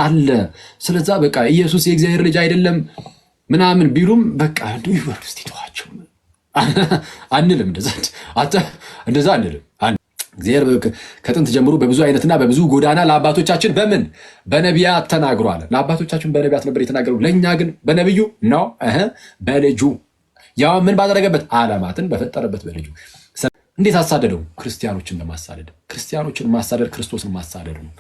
አለ። ስለዛ በቃ ኢየሱስ የእግዚአብሔር ልጅ አይደለም ምናምን ቢሉም በቃ እንዱ ይወር እስቲ ተዋቸው አንልም። እንደዛ አንልም። እግዚአብሔር ከጥንት ጀምሮ በብዙ አይነትና በብዙ ጎዳና ለአባቶቻችን በነቢያት ተናግሯል። ለአባቶቻችን በነቢያት ነበር የተናገረው። ለእኛ ግን በነቢዩ ነው በልጁ ያው ምን ባደረገበት ዓለማትን በፈጠረበት በልጁ። እንዴት አሳደደው? ክርስቲያኖችን ለማሳደድ። ክርስቲያኖችን ማሳደድ ክርስቶስን ማሳደድ ነው።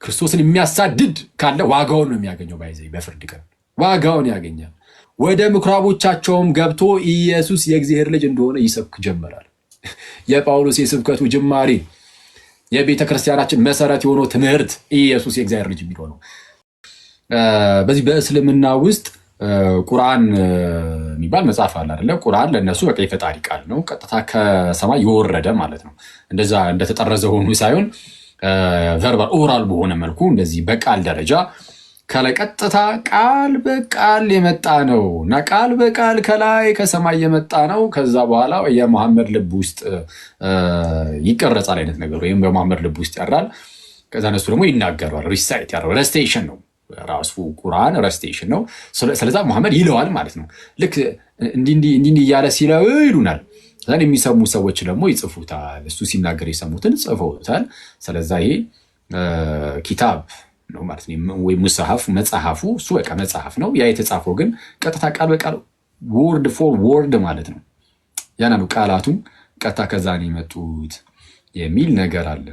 ክርስቶስን የሚያሳድድ ካለ ዋጋውን ነው የሚያገኘው። ባይዘይ በፍርድ ቀን ዋጋውን ያገኛል። ወደ ምኩራቦቻቸውም ገብቶ ኢየሱስ የእግዚአብሔር ልጅ እንደሆነ ይሰብክ ጀመራል። የጳውሎስ የስብከቱ ጅማሬ የቤተ ክርስቲያናችን መሰረት የሆነው ትምህርት ኢየሱስ የእግዚአብሔር ልጅ የሚለው ነው። በዚህ በእስልምና ውስጥ ቁርአን የሚባል መጽሐፍ አለ አይደለ? ቁርአን ለነሱ በቃ የፈጣሪ ቃል ነው፣ ቀጥታ ከሰማይ የወረደ ማለት ነው። እንደዛ እንደተጠረዘ ሆኖ ሳይሆን ቨርባል ኦራል በሆነ መልኩ እንደዚህ በቃል ደረጃ ከላይ ቀጥታ ቃል በቃል የመጣ ነው እና ቃል በቃል ከላይ ከሰማይ የመጣ ነው። ከዛ በኋላ የመሐመድ ልብ ውስጥ ይቀረጻል አይነት ነገር፣ ወይም በመሐመድ ልብ ውስጥ ያድራል። ከዛ እነሱ ደግሞ ይናገራል። ሪሳይት ያደርጋል። ረስቴሽን ነው ራሱ ቁርአን ረስቴሽን ነው። ስለዛ መሐመድ ይለዋል ማለት ነው። ልክ እንዲህ እያለ ሲለው ይሉናል። ዘን የሚሰሙ ሰዎች ደግሞ ይጽፉታል። እሱ ሲናገር የሰሙትን ጽፈውታል። ስለዛ ይሄ ኪታብ ነው ማለት ነው። ወይ ሙስሐፍ መጽሐፉ እሱ በቃ መጽሐፍ ነው። ያ የተጻፈው ግን ቀጥታ ቃል በቃል ወርድ ፎር ወርድ ማለት ነው። ያና ነው ቃላቱ ቀጥታ ከዛ ነው የመጡት የሚል ነገር አለ።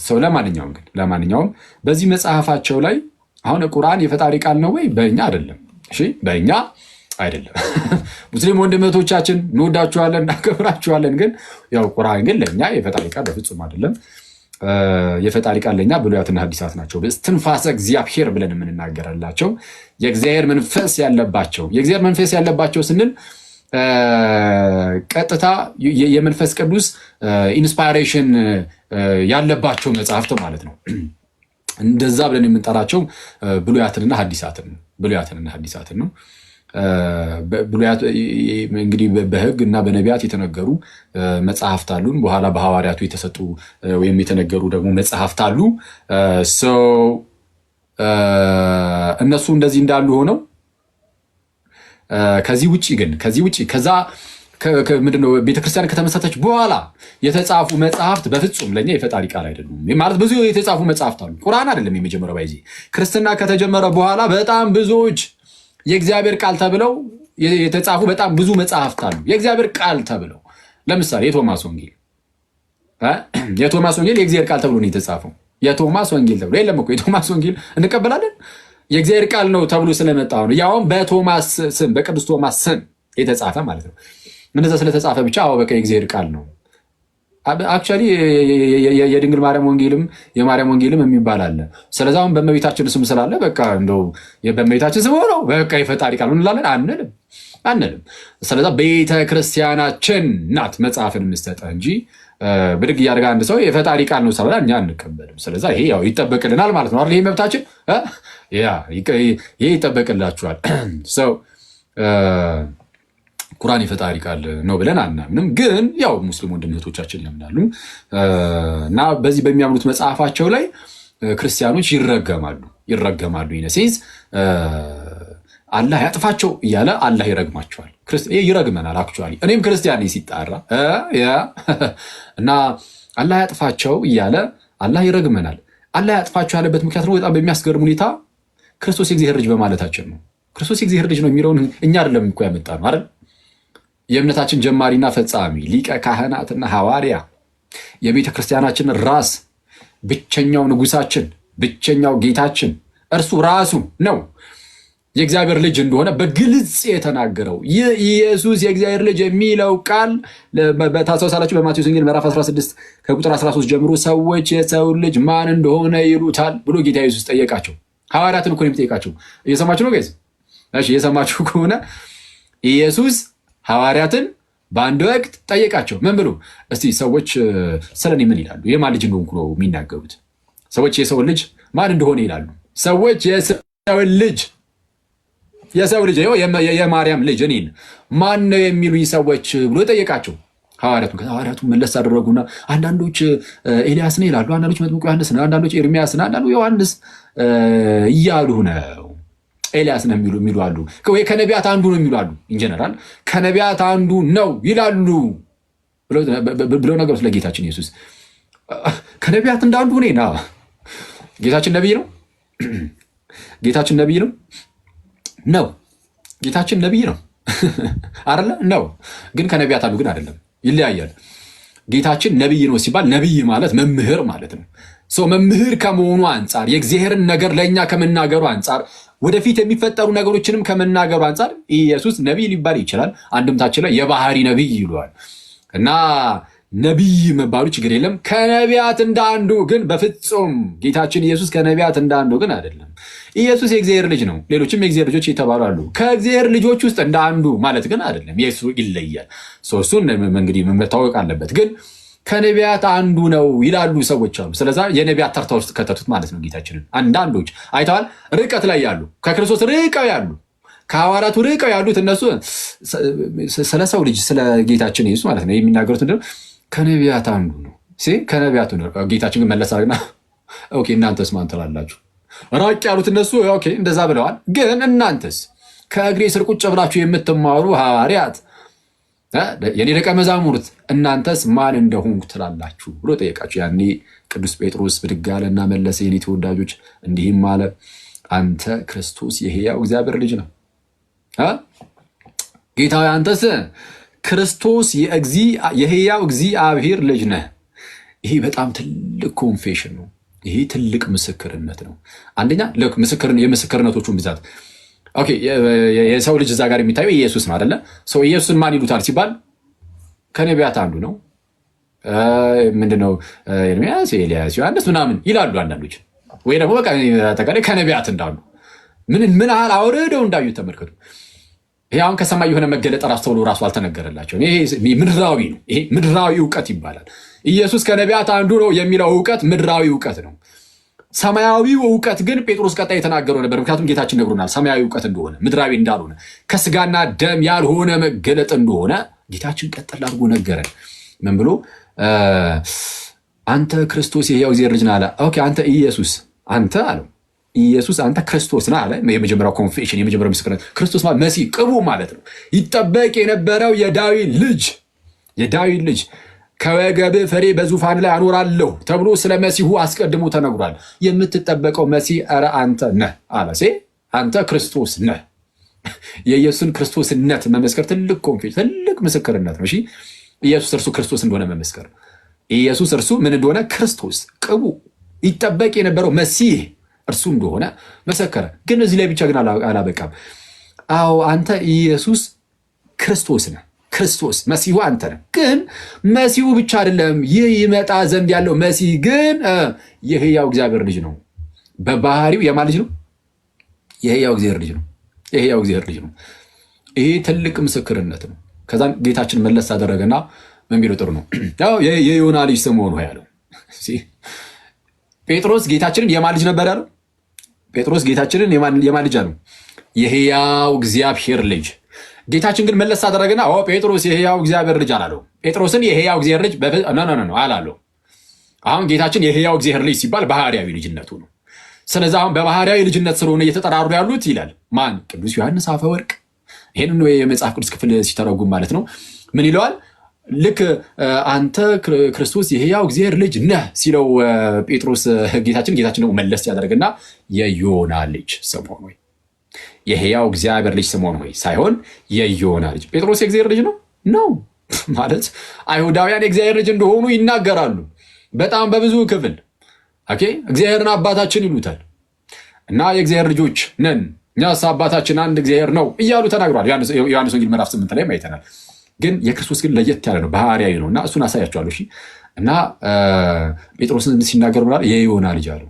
ሰው ለማንኛውም በዚህ መጽሐፋቸው ላይ አሁን ቁርአን የፈጣሪ ቃል ነው ወይ? በእኛ አይደለም። እሺ በእኛ አይደለም። ሙስሊም ወንድሞቻችን እንወዳችኋለን፣ እናከብራችኋለን። ግን ያው ቁርአን ግን ለእኛ የፈጣሪ ቃል በፍጹም አይደለም። የፈጣሪ ቃል ለእኛ ብሉያትና ሐዲሳት ናቸው። በስትንፋሰ እግዚአብሔር ብለን የምንናገርላቸው የእግዚአብሔር መንፈስ ያለባቸው። የእግዚአብሔር መንፈስ ያለባቸው ስንል ቀጥታ የመንፈስ ቅዱስ ኢንስፓይሬሽን ያለባቸው መጽሐፍት ማለት ነው። እንደዛ ብለን የምንጠራቸው ብሉያትንና ሐዲሳትን ነው። ብሉያት እንግዲህ በሕግ እና በነቢያት የተነገሩ መጽሐፍት አሉን። በኋላ በሐዋርያቱ የተሰጡ ወይም የተነገሩ ደግሞ መጽሐፍት አሉ። እነሱ እንደዚህ እንዳሉ ሆነው ከዚህ ውጪ ከዛ ምንድነው ቤተክርስቲያን ከተመሰረተች በኋላ የተጻፉ መጽሐፍት በፍጹም ለኛ የፈጣሪ ቃል አይደሉም። ማለት ብዙ የተጻፉ መጽሐፍት አሉ። ቁርአን አይደለም የመጀመሪያው። ባይዚ ክርስትና ከተጀመረ በኋላ በጣም ብዙዎች የእግዚአብሔር ቃል ተብለው የተጻፉ በጣም ብዙ መጽሐፍት አሉ። የእግዚአብሔር ቃል ተብለው ለምሳሌ የቶማስ ወንጌል የእግዚአብሔር ቃል ተብሎ ነው የተጻፈው። የቶማስ ወንጌል ተብሎ የለም እኮ የቶማስ ወንጌል እንቀበላለን። የእግዚአብሔር ቃል ነው ተብሎ ስለመጣ ነው። ያውም በቶማስ ስም በቅዱስ ቶማስ ስም የተጻፈ ማለት ነው። እንደዛ ስለተጻፈ ብቻ በቃ የእግዚአብሔር ቃል ነው። አክቹዋሊ የድንግል ማርያም ወንጌልም የማርያም ወንጌልም የሚባል አለ። ስለዛም በእመቤታችን ስም ስላለ በቃ እንደው በእመቤታችን ስም ሆኖ በቃ የፈጣሪ ቃል እንላለን አንልም። ስለዛ ቤተክርስቲያናችን ናት መጽሐፍን የምትሰጠ እንጂ ብድግ እያደረገ አንድ ሰው የፈጣሪ ቃል ነው ሰበላ እኛ አንቀበልም። ስለዛ ይሄ ያው ይጠበቅልናል ማለት ነው አይደል? ይሄ መብታችን ይሄ ይጠበቅላችኋል። ሰው ቁርአን የፈጣሪ ቃል ነው ብለን አናምንም። ግን ያው ሙስሊም ወንድሞቻችን ያምናሉ እና በዚህ በሚያምኑት መጽሐፋቸው ላይ ክርስቲያኖች ይረገማሉ። ይነሴዝ አላህ ያጥፋቸው እያለ አላህ ይረግማቸዋል። ይረግመናል። አክቹዋሊ እኔም ክርስቲያን ሲጣራ እና አላህ ያጥፋቸው እያለ አላህ ይረግመናል። አላህ ያጥፋቸው ያለበት ምክንያት ነው በጣም በሚያስገርም ሁኔታ ክርስቶስ የእግዚአብሔር ልጅ በማለታችን ነው። ክርስቶስ የእግዚአብሔር ልጅ ነው የሚለውን እኛ አይደለም እኮ ያመጣ ነው አይደል? የእምነታችን ጀማሪና ፈጻሚ ሊቀ ካህናትና ሐዋርያ የቤተ ክርስቲያናችን ራስ ብቸኛው ንጉሳችን ብቸኛው ጌታችን እርሱ ራሱ ነው የእግዚአብሔር ልጅ እንደሆነ በግልጽ የተናገረው። ይህ ኢየሱስ የእግዚአብሔር ልጅ የሚለው ቃል ታስታውሳላችሁ። በማቴዎስ ወንጌል ምዕራፍ 16 ከቁጥር 13 ጀምሮ ሰዎች የሰው ልጅ ማን እንደሆነ ይሉታል ብሎ ጌታ ኢየሱስ ጠየቃቸው። ሐዋርያትን እኮ ነው የሚጠይቃቸው። እየሰማችሁ ነው ጋይዝ? እሺ እየሰማችሁ ከሆነ ኢየሱስ ሐዋርያትን በአንድ ወቅት ጠየቃቸው። ምን ብሎ? እስቲ ሰዎች ስለኔ ምን ይላሉ? የማን ልጅ እንደሆንኩ ነው የሚናገሩት? ሰዎች የሰው ልጅ ማን እንደሆነ ይላሉ። ሰዎች የሰው ልጅ የማርያም ልጅ እኔን ማን ነው የሚሉኝ ሰዎች ብሎ ጠየቃቸው ሐዋርያቱ መለስ አደረጉና አንዳንዶች ኤልያስ ነው ይላሉ፣ አንዳንዶች መጥምቁ ዮሐንስ ነው፣ አንዳንዶች ኤርሚያስ ነው፣ አንዳንዱ ዮሐንስ እያሉ ነው። ኤልያስ ነው የሚሉ አሉ፣ ወይ ከነቢያት አንዱ ነው የሚሉ አሉ። ኢንጀነራል ከነቢያት አንዱ ነው ይላሉ ብለው ነገሩ ስለ ጌታችን ኢየሱስ ከነቢያት እንዳንዱ ና ጌታችን ነቢይ ነው። ጌታችን ነቢይ ነው ነው ጌታችን ነቢይ ነው አይደለ? ነው ግን ከነቢያት አንዱ ግን አይደለም፣ ይለያያል። ጌታችን ነቢይ ነው ሲባል ነቢይ ማለት መምህር ማለት ነው። ሰው መምህር ከመሆኑ አንጻር የእግዚአብሔርን ነገር ለእኛ ከመናገሩ አንጻር ወደፊት የሚፈጠሩ ነገሮችንም ከመናገሩ አንጻር ኢየሱስ ነቢይ ሊባል ይችላል። አንድምታችን ላይ የባህሪ ነቢይ ይለዋል እና ነቢይ መባሉ ችግር የለም። ከነቢያት እንዳንዱ ግን በፍጹም ጌታችን ኢየሱስ ከነቢያት እንዳንዱ ግን አይደለም። ኢየሱስ የእግዚአብሔር ልጅ ነው። ሌሎችም የእግዚአብሔር ልጆች የተባሉ አሉ። ከእግዚአብሔር ልጆች ውስጥ እንዳንዱ ማለት ግን አይደለም። ኢየሱስ ይለያል። እሱን እንግዲህ መታወቅ አለበት። ግን ከነቢያት አንዱ ነው ይላሉ ሰዎች አሉ። ስለዛ የነቢያት ተርታ ውስጥ ከተቱት ማለት ነው ጌታችንን። አንዳንዶች አይተዋል፣ ርቀት ላይ ያሉ ከክርስቶስ ርቀው ያሉ ከሐዋርያቱ ርቀው ያሉት እነሱ ስለ ሰው ልጅ ስለ ጌታችን ኢየሱስ ማለት ነው የሚናገሩት እንደው ከነቢያት አንዱ ነው ከነቢያቱ ነው። ጌታችን ግን መለስ አድርግና ኦኬ እናንተስ ማን ትላላችሁ? ራቅ ያሉት እነሱ ኦኬ እንደዛ ብለዋል። ግን እናንተስ ከእግሬ ስር ቁጭ ብላችሁ የምትማሩ ሐዋርያት፣ የኔ ደቀ መዛሙርት እናንተስ ማን እንደሆንኩ ትላላችሁ ብሎ ጠየቃችሁ። ያኔ ቅዱስ ጴጥሮስ ብድግ አለና መለሰ፣ የኔ ተወዳጆች እንዲህም አለ፣ አንተ ክርስቶስ የሕያው እግዚአብሔር ልጅ ነው። ጌታ አንተስ ክርስቶስ የሕያው እግዚአብሔር ልጅ ነህ። ይሄ በጣም ትልቅ ኮንፌሽን ነው። ይሄ ትልቅ ምስክርነት ነው። አንደኛ የምስክርነቶቹን ብዛት ኦኬ፣ የሰው ልጅ እዛ ጋር የሚታየው ኢየሱስ ነው አይደለ? ሰው ኢየሱስን ማን ይሉታል ሲባል ከነቢያት አንዱ ነው። ምንድነው ኤርሚያስ፣ ኤልያስ፣ ዮሐንስ ምናምን ይላሉ አንዳንዶች። ወይ ደግሞ በቃ ተቀላይ ከነቢያት እንዳሉ ምን ያህል አውርደው እንዳዩት ተመልከቱ። ይሄ አሁን ከሰማይ የሆነ መገለጥ ራስ ተብሎ ራሱ አልተነገረላቸው። ይሄ ምድራዊ ነው። ይሄ ምድራዊ እውቀት ይባላል። ኢየሱስ ከነቢያት አንዱ ነው የሚለው እውቀት ምድራዊ እውቀት ነው። ሰማያዊው እውቀት ግን ጴጥሮስ ቀጣይ የተናገረው ነበር። ምክንያቱም ጌታችን ነግሮናል ሰማያዊ እውቀት እንደሆነ፣ ምድራዊ እንዳልሆነ፣ ከስጋና ደም ያልሆነ መገለጥ እንደሆነ ጌታችን ቀጠል አድርጎ ነገረን። ምን ብሎ አንተ ክርስቶስ የሕያው እግዚአብሔር ልጅ ነህ አለ። ኦኬ አንተ ኢየሱስ አንተ አለው ኢየሱስ አንተ ክርስቶስ ነህ አለ። የመጀመሪያው ኮንፌሽን የመጀመሪያው ምስክርነት ክርስቶስ ማለት መሲህ ቅቡ ማለት ነው። ይጠበቅ የነበረው የዳዊት ልጅ ከወገብህ ፍሬ በዙፋን ላይ አኖራለሁ ተብሎ ስለ መሲሁ አስቀድሞ ተነግሯል። የምትጠበቀው መሲህ ኧረ አንተ ነህ አለ። አንተ ክርስቶስ ነህ። የኢየሱስን ክርስቶስነት መመስከር ትልቅ ኮንፌሽን ትልቅ ምስክርነት ነው። እሺ ኢየሱስ እርሱ ክርስቶስ እንደሆነ መመስከር፣ ኢየሱስ እርሱ ምን እንደሆነ ክርስቶስ ቅቡ ይጠበቅ የነበረው መሲህ እርሱ እንደሆነ መሰከረ። ግን እዚህ ላይ ብቻ ግን አላበቃም። አዎ አንተ ኢየሱስ ክርስቶስ ነህ። ክርስቶስ መሲሁ አንተ ነህ። ግን መሲሁ ብቻ አይደለም፣ ይህ ይመጣ ዘንድ ያለው መሲህ ግን የሕያው እግዚአብሔር ልጅ ነው። በባህሪው የማን ልጅ ነው? የሕያው እግዚአብሔር ልጅ ነው። የሕያው እግዚአብሔር ልጅ ነው። ይሄ ትልቅ ምስክርነት ነው። ከዛም ጌታችን መለስ አደረገና ምን ቢለው ጥሩ ነው? ያው የዮና ልጅ ስምዖን ሆይ አለው። ጴጥሮስ ጌታችንን የማን ልጅ ነበር ያለው? ጴጥሮስ ጌታችንን የማን ልጅ አለው? የሕያው እግዚአብሔር ልጅ። ጌታችን ግን መለስ አደረገና ጴጥሮስ የሕያው እግዚአብሔር ልጅ አላለው። ጴጥሮስን የሕያው እግዚአብሔር ልጅ አላለው። አሁን ጌታችን የሕያው እግዚአብሔር ልጅ ሲባል ባህርያዊ ልጅነቱ ነው። ስለዚህ አሁን በባህርያዊ ልጅነት ስለሆነ እየተጠራሩ ያሉት ይላል ማን? ቅዱስ ዮሐንስ አፈወርቅ። ይህንን የመጽሐፍ ቅዱስ ክፍል ሲተረጉም ማለት ነው ምን ይለዋል? ልክ አንተ ክርስቶስ የሕያው እግዚአብሔር ልጅ ነህ ሲለው ጴጥሮስ ጌታችን ደግሞ መለስ ያደርግና የዮና ልጅ ስምዖን ሆይ፣ የሕያው እግዚአብሔር ልጅ ስምዖን ሆይ ሳይሆን የዮና ልጅ። ጴጥሮስ የእግዚአብሔር ልጅ ነው ማለት አይሁዳውያን የእግዚአብሔር ልጅ እንደሆኑ ይናገራሉ በጣም በብዙ ክፍል። ኦኬ እግዚአብሔርን አባታችን ይሉታል እና የእግዚአብሔር ልጆች ነን እኛስ አባታችን አንድ እግዚአብሔር ነው እያሉ ተናግሯል። ዮሐንስ ወንጌል ምዕራፍ 8 ላይ አይተናል። ግን የክርስቶስ ግን ለየት ያለ ነው፣ ባህርያዊ ነው እና እሱን አሳያቸዋለሁ። እና ጴጥሮስን ሲናገር ብሏል የዮና ልጅ አለው።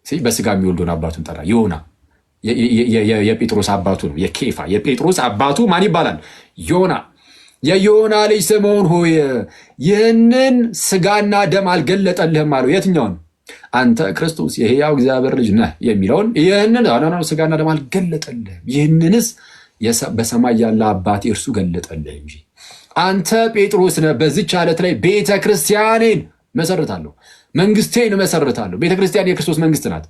በስጋ የሚወልደውን አባቱን ጠራ። ዮና የጴጥሮስ አባቱ ነው። የኬፋ የጴጥሮስ አባቱ ማን ይባላል? ዮና። የዮና ልጅ ስምዖን ሆይ ይህንን ስጋና ደም አልገለጠልህም አለው። የትኛውን? አንተ ክርስቶስ የሕያው እግዚአብሔር ልጅ ነህ የሚለውን ይህንን ስጋና ደም አልገለጠልህም፣ ይህንንስ በሰማይ ያለ አባቴ እርሱ ገለጠልህ እንጂ አንተ ጴጥሮስ ነህ፣ በዚች ዓለት ላይ ቤተ ክርስቲያኔን መሰረታለሁ፣ መንግስቴን መሰረታለሁ። ቤተ ክርስቲያን የክርስቶስ መንግስት ናት።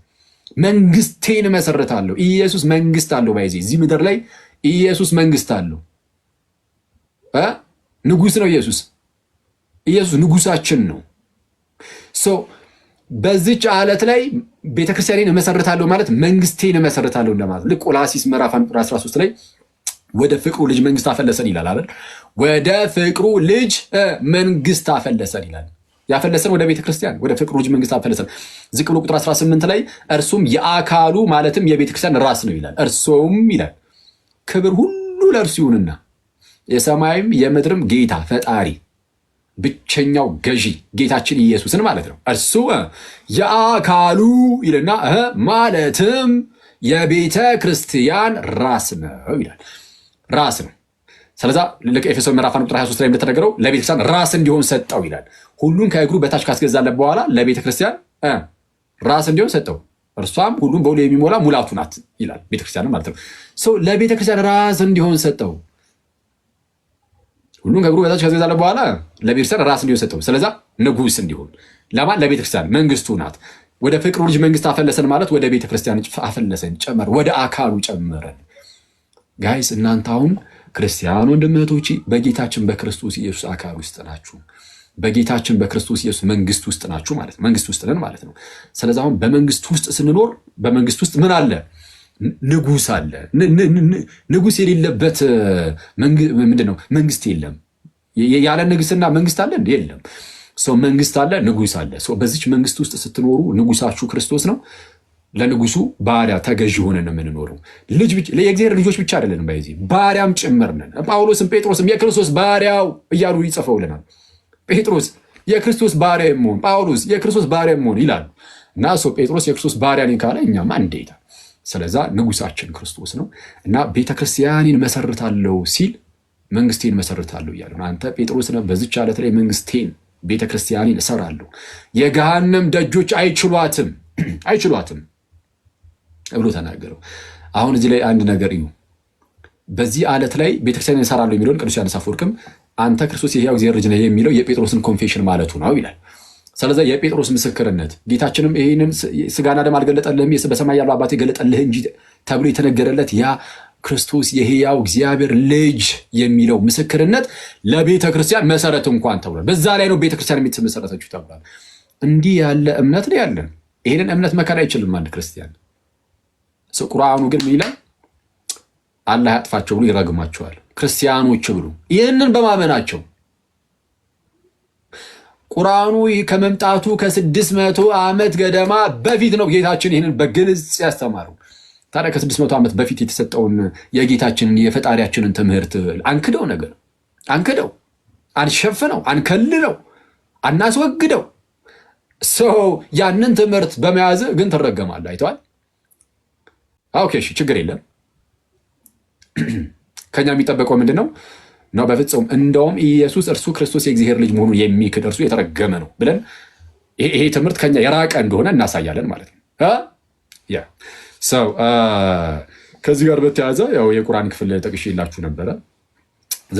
መንግስቴን መሰረታለሁ። ኢየሱስ መንግስት አለው። ባይዚ እዚህ ምድር ላይ ኢየሱስ መንግስት አለው። ንጉስ ነው ኢየሱስ። ኢየሱስ ንጉሳችን ነው። በዚች ዓለት ላይ ቤተክርስቲያኔን እመሰርታለሁ ማለት መንግስቴን እመሰርታለሁ እንደማለት። ልክ ቆላሲስ ምዕራፍ 13 ላይ ወደ ፍቅሩ ልጅ መንግስት አፈለሰን ይላል አይደል? ወደ ፍቅሩ ልጅ መንግስት አፈለሰን ይላል። ያፈለሰን ወደ ቤተክርስቲያን ወደ ፍቅሩ ልጅ መንግስት አፈለሰን። ዝቅ ብሎ ቁጥር 18 ላይ እርሱም የአካሉ ማለትም የቤተክርስቲያን ራስ ነው ይላል። እርሱም ይላል ክብር ሁሉ ለእርሱ ይሁንና የሰማይም የምድርም ጌታ ፈጣሪ ብቸኛው ገዢ ጌታችን ኢየሱስን ማለት ነው። እርሱ የአካሉ ይልና ማለትም የቤተ ክርስቲያን ራስ ነው ይላል። ራስ ነው። ስለዛ ልክ ኤፌሶን ምዕራፍ 1 ቁጥር 23 ላይ እንደተነገረው ለቤተክርስቲያን ራስ እንዲሆን ሰጠው ይላል። ሁሉን ከእግሩ በታች ካስገዛለት በኋላ ለቤተክርስቲያን ራስ እንዲሆን ሰጠው። እርሷም ሁሉም በሁሉ የሚሞላ ሙላቱ ናት ይላል። ቤተክርስቲያን ማለት ነው። ለቤተክርስቲያን ራስ እንዲሆን ሰጠው። ሁሉም ከእግሩ በታች ካስገዛለት በኋላ ለቤተክርስቲያን ራስ እንዲሆን ሰጠው። ስለዛ ንጉስ እንዲሆን ለማን? ለቤተክርስቲያን መንግስቱ ናት። ወደ ፍቅሩ ልጅ መንግስት አፈለሰን ማለት ወደ ቤተክርስቲያን አፈለሰን፣ ጨመረ፣ ወደ አካሉ ጨመረን። ጋይስ እናንተ አሁን ክርስቲያን ወንድምቶቼ በጌታችን በክርስቶስ ኢየሱስ አካል ውስጥ ናችሁ። በጌታችን በክርስቶስ ኢየሱስ መንግስት ውስጥ ናችሁ ማለት ነው። መንግስት ውስጥ ነን ማለት ነው። ስለዚህ አሁን በመንግስት ውስጥ ስንኖር በመንግስት ውስጥ ምን አለ? ንጉስ አለ። ንጉስ የሌለበት ምንድን ነው? መንግስት የለም። ያለ ንግስና መንግስት አለ እንዴ? የለም። መንግስት አለ፣ ንጉስ አለ። በዚች መንግስት ውስጥ ስትኖሩ ንጉሳችሁ ክርስቶስ ነው። ለንጉሱ ባሪያ ተገዥ ሆነን ነው የምንኖረው። የእግዚአብሔር ልጆች ብቻ አይደለንም፣ በዚህ ባሪያም ጭምር ነን። ጳውሎስም ጴጥሮስም የክርስቶስ ባሪያው እያሉ ይጽፈውልናል። ጴጥሮስ የክርስቶስ ባሪያ የመሆን ጳውሎስ የክርስቶስ ባሪያ የመሆን ይላሉ። እና ጴጥሮስ የክርስቶስ ባሪያ ነኝ ካለ እኛማ እንዴታ። ስለዛ ንጉሳችን ክርስቶስ ነው። እና ቤተክርስቲያኔን መሰርታለሁ ሲል መንግስቴን መሰርታለሁ እያለ ነው። አንተ ጴጥሮስ ነህ፣ በዚች ዓለት ላይ መንግስቴን ቤተክርስቲያኔን እሰራለሁ፣ የገሃነም ደጆች አይችሏትም ብሎ ተናገረው። አሁን እዚህ ላይ አንድ ነገር እዩ። በዚህ ዓለት ላይ ቤተክርስቲያንን እሰራለሁ የሚለውን ቅዱስ ዮሐንስ አፈወርቅም አንተ ክርስቶስ የሕያው እግዚአብሔር ልጅ ነህ የሚለው የጴጥሮስን ኮንፌሽን ማለቱ ነው ይላል። ስለዚህ የጴጥሮስ ምስክርነት ጌታችንም ይህንን ስጋና ደም አልገለጠልህም በሰማይ ያለው አባቴ ገለጠልህ እንጂ ተብሎ የተነገረለት ያ ክርስቶስ የሕያው እግዚአብሔር ልጅ የሚለው ምስክርነት ለቤተ ክርስቲያን መሰረት እንኳን ተብሏል። በዛ ላይ ነው ቤተክርስቲያን የምትመሰረተችው ተብሏል። እንዲህ ያለ እምነት ነው ያለን። ይህንን እምነት መካድ አይችልም አንድ ክርስቲያን። ቁርአኑ ግን ምን ይላል? አላህ ያጥፋቸው ብሎ ይረግማቸዋል ክርስቲያኖች ብሎ ይህንን በማመናቸው። ቁርአኑ ከመምጣቱ ከ600 ዓመት ገደማ በፊት ነው ጌታችን ይህንን በግልጽ ያስተማረው። ታዲያ ከ600 ዓመት በፊት የተሰጠውን የጌታችንን የፈጣሪያችንን ትምህርት አንክደው ነገር አንክደው አንሸፍነው አንከልለው አናስወግደው ያንን ትምህርት በመያዝ ግን ትረገማለህ። አይተዋል። ኦኬ እሺ፣ ችግር የለም። ከኛ የሚጠበቀው ምንድን ነው? በፍጹም እንደውም ኢየሱስ እርሱ ክርስቶስ የእግዚአብሔር ልጅ መሆኑን የሚክድ እርሱ የተረገመ ነው ብለን ይሄ ትምህርት ከኛ የራቀ እንደሆነ እናሳያለን ማለት ነው። ከዚህ ጋር በተያያዘ ያው የቁርአን ክፍል ጠቅሼላችሁ ነበረ።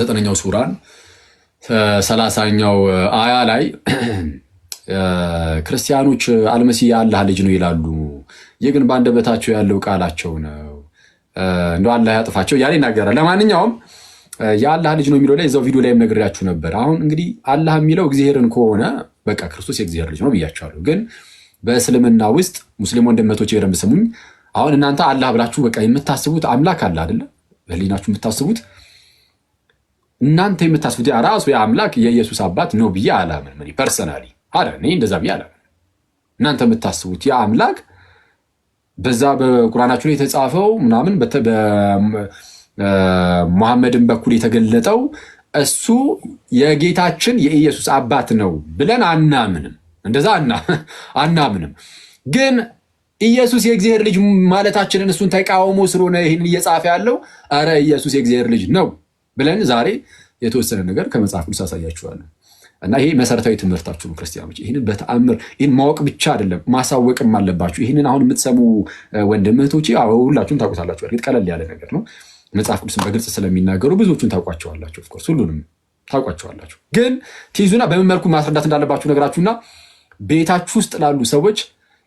9ኛው ሱራን 30ኛው አያ ላይ ክርስቲያኖች አልመሲህ የአላህ ልጅ ነው ይላሉ፣ ይህ ግን በአንደበታቸው ያለው ቃላቸው ነው፣ እንደው አላህ ያጥፋቸው እያለ ይናገራል። ለማንኛውም የአላህ ልጅ ነው የሚለው ላይ እዛው ቪዲዮ ላይም ነግሬያችሁ ነበር። አሁን እንግዲህ አላህ የሚለው እግዚአብሔርን ከሆነ በቃ ክርስቶስ የእግዚአብሔር ልጅ ነው ብያቸዋለሁ። ግን በእስልምና ውስጥ ሙስሊም ወንድመቶች በደንብ ስሙኝ። አሁን እናንተ አላህ ብላችሁ በቃ የምታስቡት አምላክ አለ አይደለ? በህሊናችሁ የምታስቡት እናንተ የምታስቡት ራሱ የአምላክ የኢየሱስ አባት ነው ብዬ አላምንም። ፐርሰናሊ እኔ እንደዛ ብዬ አላምንም። እናንተ የምታስቡት የአምላክ በዛ በቁርአናችሁ ላይ የተጻፈው ምናምን በሙሐመድን በኩል የተገለጠው እሱ የጌታችን የኢየሱስ አባት ነው ብለን አናምንም። እንደዛ አናምንም። ግን ኢየሱስ የእግዚአብሔር ልጅ ማለታችንን እሱን ተቃውሞ ስለሆነ ይህንን እየጻፈ ያለው አረ ኢየሱስ የእግዚአብሔር ልጅ ነው ብለን ዛሬ የተወሰነ ነገር ከመጽሐፍ ቅዱስ አሳያችኋለሁ። እና ይሄ መሰረታዊ ትምህርታችሁ ነው ክርስቲያኖች። ይህንን በተአምር ይህን ማወቅ ብቻ አይደለም ማሳወቅም አለባችሁ። ይህንን አሁን የምትሰሙ ወንድም እህቶቼ ሁላችሁም ታውቁታላችሁ። እርግጥ ቀለል ያለ ነገር ነው። መጽሐፍ ቅዱስን በግልጽ ስለሚናገሩ ብዙዎቹን ታውቋቸዋላችሁ። ኦፍኮርስ ሁሉንም ታውቋቸዋላችሁ። ግን ትይዙና በምን መልኩ ማስረዳት እንዳለባችሁ ነገራችሁና ቤታችሁ ውስጥ ላሉ ሰዎች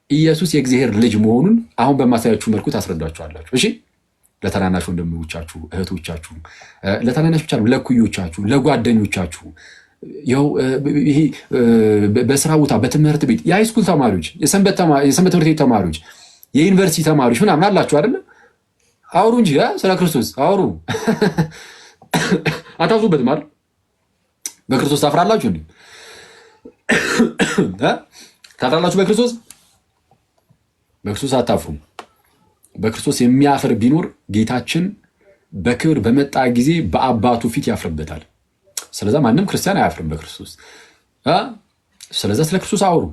ኢየሱስ የእግዚአብሔር ልጅ መሆኑን አሁን በማሳያችሁ መልኩ ታስረዷቸዋላችሁ። እሺ፣ ለታናናሽ ወንድሞቻችሁ፣ እህቶቻችሁ፣ ለታናናሽ ብቻ ነው፣ ለኩዮቻችሁ፣ ለጓደኞቻችሁ፣ ያው ይሄ በስራ ቦታ፣ በትምህርት ቤት፣ የሃይስኩል ተማሪዎች፣ የሰንበት ትምህርት ቤት ተማሪዎች፣ የዩኒቨርሲቲ ተማሪዎች ምናምን አላችሁ አይደለ? አውሩ እንጂ ስለ ክርስቶስ አውሩ። አታፍሩበትም አይደል? በክርስቶስ ታፍራላችሁ እንዴ? ታፍራላችሁ በክርስቶስ? በክርስቶስ አታፍሩም። በክርስቶስ የሚያፍር ቢኖር ጌታችን በክብር በመጣ ጊዜ በአባቱ ፊት ያፍርበታል። ስለዛ ማንም ክርስቲያን አያፍርም በክርስቶስ። ስለዛ ስለ ክርስቶስ አውሩ።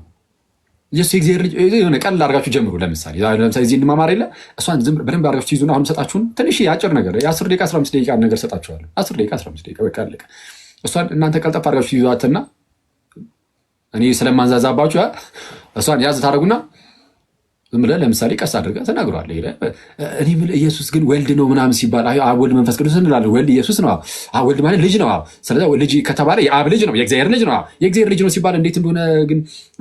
ኢየሱስ የእግዚአብሔር ልጅ የሆነ ቀላል አድርጋችሁ ጀምሩ። ለምሳሌ እዚህ እንማማር የለ እሷን በደንብ አድርጋችሁ ይዙና አሁን ሰጣችሁን ትንሽ አጭር ነገር የ10 ደቂቃ 15 ደቂቃ ነገር ሰጣችኋለሁ። 10 ደቂቃ 15 ደቂቃ በቃ አለቀ። እሷን እናንተ ቀልጠፍ አድርጋችሁ ይዟትና እኔ ስለማንዛዛባችሁ እሷን ያዝ ታደርጉና ዝም ብለህ ለምሳሌ ቀስ አድርገህ ተናግሯለህ። እኔ የምልህ ኢየሱስ ግን ወልድ ነው ምናምን ሲባል አብ ወልድ መንፈስ ቅዱስ እንላለን። ወልድ ኢየሱስ ነው። ወልድ ማለት ልጅ ነው። ስለዚህ ልጅ ከተባለ የአብ ልጅ ነው፣ የእግዚአብሔር ልጅ ነው። የእግዚአብሔር ልጅ ነው ሲባል እንዴት እንደሆነ ግን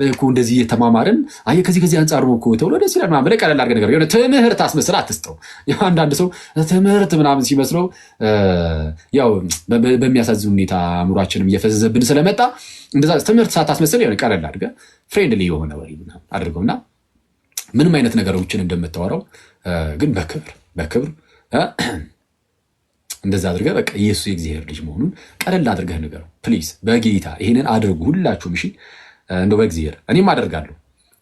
እኮ እንደዚህ እየተማማርን ከዚህ አንጻር ነው እኮ ተብሎ ደስ ይላል ምናምን ብለህ ቀለል አድርገህ ነገር የሆነ ትምህርት አስመስለህ አትስጠው። አንዳንድ ሰው ትምህርት ምናምን ሲመስለው ያው በሚያሳዝን ሁኔታ አእምሯችንም እየፈዘዘብን ስለመጣ እንደዛ ትምህርት ሳታስመስል የሆነ ቀለል አድርገህ ፍሬንድሊ የሆነ ወሬ አድርገውና ምንም አይነት ነገሮችን እንደምታወራው ግን በክብር እንደዛ አድርገህ በቃ ኢየሱስ የእግዚአብሔር ልጅ መሆኑን ቀለል አድርገህ ንገረው ፕሊዝ። በጌታ ይሄንን አድርጉ ሁላችሁም። እሺ እንደው በእግዚአብሔር እኔም አደርጋለሁ።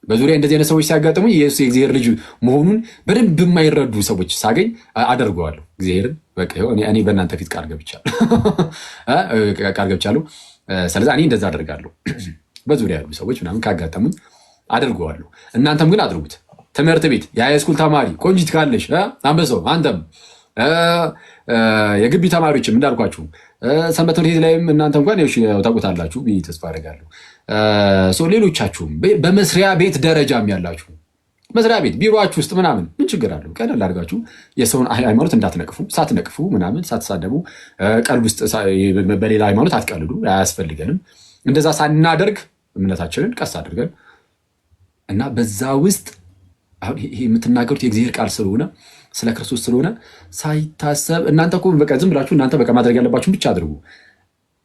በዙሪያ እንደዚህ አይነት ሰዎች ሲያጋጥሙ ኢየሱስ የእግዚአብሔር ልጅ መሆኑን በደንብ የማይረዱ ሰዎች ሳገኝ አደርገዋለሁ። እግዚአብሔርን በቃ እኔ በእናንተ ፊት ቃል ገብቻለሁ። ስለዚህ እኔ እንደዛ አደርጋለሁ። በዙሪያ ያሉ ሰዎች ምናምን ካጋጠሙኝ አድርገዋለሁ። እናንተም ግን አድርጉት። ትምህርት ቤት የሃይስኩል ተማሪ ቆንጂት ካለሽ አንበሳው፣ አንተም የግቢ ተማሪዎችም እንዳልኳችሁ ሰንበት ትምህርት ቤት ላይም እናንተ እንኳን ታውቁታላችሁ ብዬ ተስፋ አደርጋለሁ። ሌሎቻችሁም በመስሪያ ቤት ደረጃም ያላችሁ መስሪያ ቤት ቢሮአችሁ ውስጥ ምናምን ምን ችግር አለው? ቀለል አድርጋችሁ የሰውን ሃይማኖት እንዳትነቅፉ፣ ሳትነቅፉ ምናምን ሳትሳደቡ፣ ቀልድ ውስጥ በሌላ ሃይማኖት አትቀልዱ። አያስፈልገንም። እንደዛ ሳናደርግ እምነታችንን ቀስ አድርገን እና በዛ ውስጥ አሁን ይሄ የምትናገሩት የእግዚአብሔር ቃል ስለሆነ ስለ ክርስቶስ ስለሆነ ሳይታሰብ እናንተ እኮ በቃ ዝም ብላችሁ እናንተ በቃ ማድረግ ያለባችሁን ብቻ አድርጉ።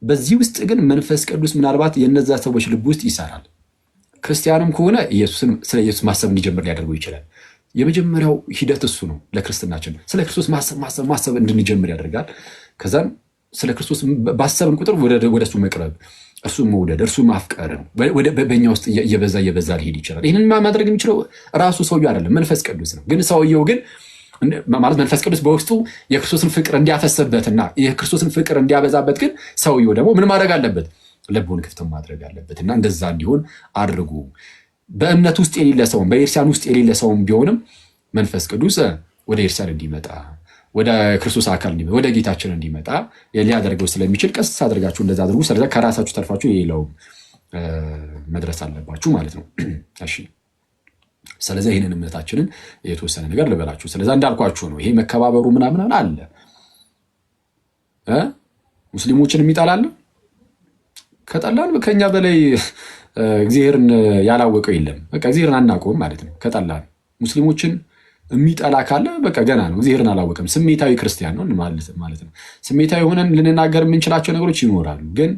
በዚህ ውስጥ ግን መንፈስ ቅዱስ ምናልባት የነዛ ሰዎች ልብ ውስጥ ይሰራል። ክርስቲያንም ከሆነ ስለ ኢየሱስ ማሰብ እንዲጀምር ሊያደርገው ይችላል። የመጀመሪያው ሂደት እሱ ነው። ለክርስትናችን ስለ ክርስቶስ ማሰብ እንድንጀምር ያደርጋል። ከዛም ስለ ክርስቶስ ባሰብን ቁጥር ወደ እሱ መቅረብ፣ እርሱ መውደድ፣ እርሱ ማፍቀር ነው በእኛ ውስጥ እየበዛ ሊሄድ ይችላል። ይህንን ማድረግ የሚችለው ራሱ ሰውየው አይደለም፣ መንፈስ ቅዱስ ነው። ግን ሰውየው ግን ማለት መንፈስ ቅዱስ በውስጡ የክርስቶስን ፍቅር እንዲያፈስበትና የክርስቶስን ፍቅር እንዲያበዛበት ግን ሰውየው ደግሞ ምን ማድረግ አለበት? ልቡን ክፍት ማድረግ አለበት። እና እንደዛ እንዲሆን አድርጉ። በእምነት ውስጥ የሌለ ሰውም በኤርሲያን ውስጥ የሌለ ሰውም ቢሆንም መንፈስ ቅዱስ ወደ ኤርሲያን እንዲመጣ ወደ ክርስቶስ አካል እንዲመጣ ወደ ጌታችን እንዲመጣ ሊያደርገው ስለሚችል ቀስ አድርጋችሁ እንደዛ አድርጉ። ስለዚህ ከራሳችሁ ተርፋችሁ የሌላው መድረስ አለባችሁ ማለት ነው። እሺ፣ ስለዚህ ይህንን እምነታችንን የተወሰነ ነገር ልበላችሁ። ስለዚህ እንዳልኳችሁ ነው። ይሄ መከባበሩ ምናምን አለ። ሙስሊሞችን የሚጠላል ከጠላን ከኛ በላይ እግዚአብሔርን ያላወቀው የለም። በቃ እግዚአብሔርን አናውቀውም ማለት ነው። ከጠላን ሙስሊሞችን የሚጠላ ካለ በቃ ገና ነው፣ እግዚአብሔርን አላወቀም። ስሜታዊ ክርስቲያን ነው ማለት ነው። ስሜታዊ ሆነን ልንናገር የምንችላቸው ነገሮች ይኖራሉ። ግን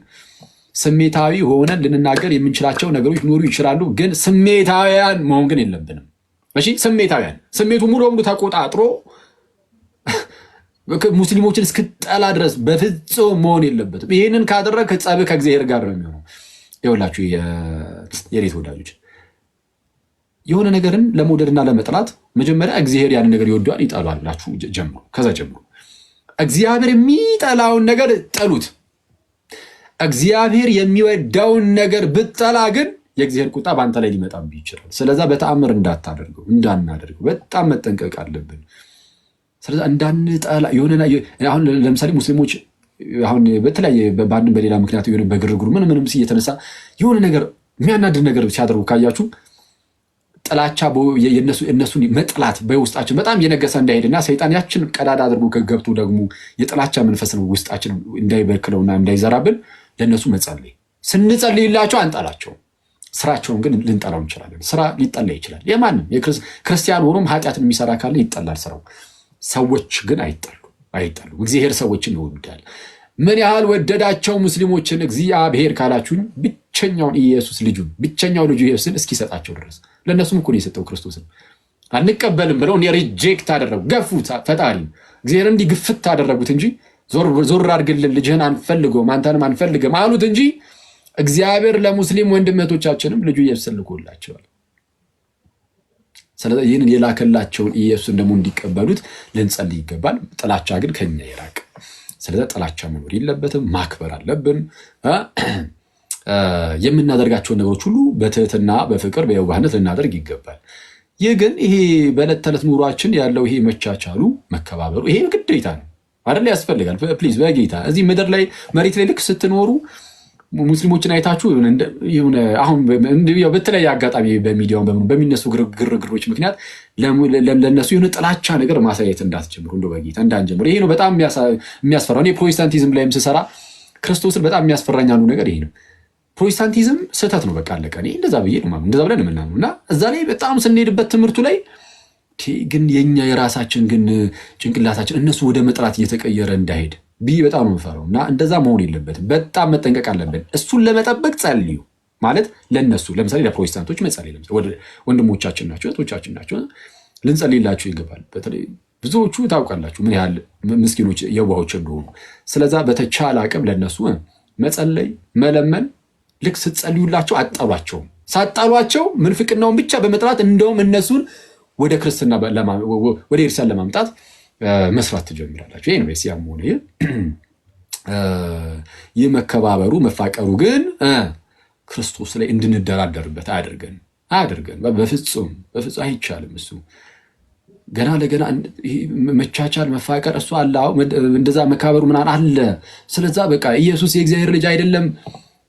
ስሜታዊ ሆነን ልንናገር የምንችላቸው ነገሮች ሊኖሩ ይችላሉ። ግን ስሜታዊያን መሆን ግን የለብንም። እሺ፣ ስሜታዊያን ስሜቱ ሙሉ በሙሉ ተቆጣጥሮ ሙስሊሞችን እስክጠላ ድረስ በፍጹም መሆን የለበትም። ይህንን ካደረግ ጸብ ከእግዚአብሔር ጋር ነው የሚሆነው። ይኸውላችሁ የሬት ወዳጆች የሆነ ነገርን ለመውደድና ለመጥላት መጀመሪያ እግዚአብሔር ያንን ነገር ይወደዋል ይጠላል ብላችሁ ጀምሩ። ከዛ ጀምሩ። እግዚአብሔር የሚጠላውን ነገር ጠሉት። እግዚአብሔር የሚወዳውን ነገር ብጠላ ግን የእግዚአብሔር ቁጣ በአንተ ላይ ሊመጣብህ ይችላል። ስለዛ በተአምር እንዳናደርገው በጣም መጠንቀቅ አለብን። ስለዛ እንዳንጠላ አሁን ለምሳሌ ሙስሊሞች አሁን በተለያየ በአንድም በሌላ ምክንያት የሆነ በግርግሩ ምንም እየተነሳ የሆነ ነገር የሚያናድድ ነገር ሲያደርጉ ካያችሁ ጥላቻ የእነሱን መጥላት በውስጣችን በጣም እየነገሰ እንዳይሄድና ሰይጣን ያችን ቀዳዳ አድርጎ ከገብቶ ደግሞ የጥላቻ መንፈስ ነው ውስጣችን እንዳይበክለውና እንዳይዘራብን ለእነሱ መጸለይ። ስንጸልይላቸው አንጠላቸው፣ ስራቸውን ግን ልንጠላው እንችላለን። ስራ ሊጠላ ይችላል። የማንም ክርስቲያን ሆኖም ኃጢአትን የሚሰራ ካለ ይጠላል ስራው። ሰዎች ግን አይጠሉ። እግዚአብሔር ሰዎችን ይወዳል። ምን ያህል ወደዳቸው ሙስሊሞችን እግዚአብሔር ካላችሁኝ ብቸኛው ልጁ ኢየሱስን እስኪሰጣቸው ድረስ ለእነሱም እኮ ነው የሰጠው ክርስቶስን። አንቀበልም ብለው ሪጀክት አደረጉ፣ ገፉት። ፈጣሪ እግዚአብሔር እንዲህ ግፍት አደረጉት እንጂ ዞር አድርግልን ልጅህን አንፈልገውም አንተንም አንፈልግም አሉት እንጂ እግዚአብሔር ለሙስሊም ወንድመቶቻችንም ልጁ ኢየሱስን ልኮላቸዋል። ስለዚህ ይህንን የላከላቸውን ኢየሱስን ደግሞ እንዲቀበሉት ልንጸልይ ይገባል። ጥላቻ ግን ከኛ ይራቅ። ስለዚህ ጥላቻ መኖር የለበትም፣ ማክበር አለብን። የምናደርጋቸውን ነገሮች ሁሉ በትህትና በፍቅር በየዋህነት ልናደርግ ይገባል። ይህ ግን ይሄ በዕለት ተዕለት ኑሯችን ያለው ይሄ መቻቻሉ መከባበሩ ይሄ ግዴታ ነው አይደል? ያስፈልጋል። ፕሊዝ በጌታ እዚህ ምድር ላይ መሬት ላይ ልክ ስትኖሩ ሙስሊሞችን አይታችሁ አሁን በተለያየ አጋጣሚ በሚዲያው በሚነሱ ግርግሮች ምክንያት ለነሱ የሆነ ጥላቻ ነገር ማሳየት እንዳትጀምሩ፣ እንደው በጌታ እንዳንጀምር። ይሄ ነው በጣም የሚያስፈራው። እኔ ፕሮቴስታንቲዝም ላይም ስሰራ ክርስቶስን በጣም የሚያስፈራኝ አንዱ ነገር ይሄ ነው። ፕሮቴስታንቲዝም ስህተት ነው፣ በቃ አለቀ። እኔ እንደዛ ብለን የምናምነው እና እዛ ላይ በጣም ስንሄድበት ትምህርቱ ላይ ግን የኛ የራሳችን ግን ጭንቅላታችን እነሱ ወደ መጥራት እየተቀየረ እንዳይሄድ ብዬ በጣም ነው የምፈራው። እና እንደዛ መሆን የለበትም። በጣም መጠንቀቅ አለብን። እሱን ለመጠበቅ ጸልዩ ማለት ለነሱ ለምሳሌ ለፕሮቴስታንቶች መጸለይ፣ ለምሳሌ ወንድሞቻችን ናቸው እህቶቻችን ናቸው፣ ልንጸልይላቸው ይገባል። በተለይ ብዙዎቹ ታውቃላችሁ ምን ያህል ምስኪኖች የዋሆች እንደሆኑ። ስለዛ በተቻለ አቅም ለነሱ መጸለይ መለመን። ልክ ስትጸልዩላቸው አጠሏቸው። ሳጠሏቸው ምንፍቅናውን ብቻ በመጥራት እንደውም እነሱን ወደ ክርስትና ወደ ክርስቲያን ለማምጣት መስራት ትጀምራላችሁ። ይሄ ነው የሲያም ሆነ ይህ መከባበሩ መፋቀሩ ግን ክርስቶስ ላይ እንድንደራደርበት አያደርገን። በፍጹም አይቻልም። እሱ ገና ለገና መቻቻል መፋቀር እሱ አለ። እንደዛ መከባበሩ ምናምን አለ። ስለዛ በቃ ኢየሱስ የእግዚአብሔር ልጅ አይደለም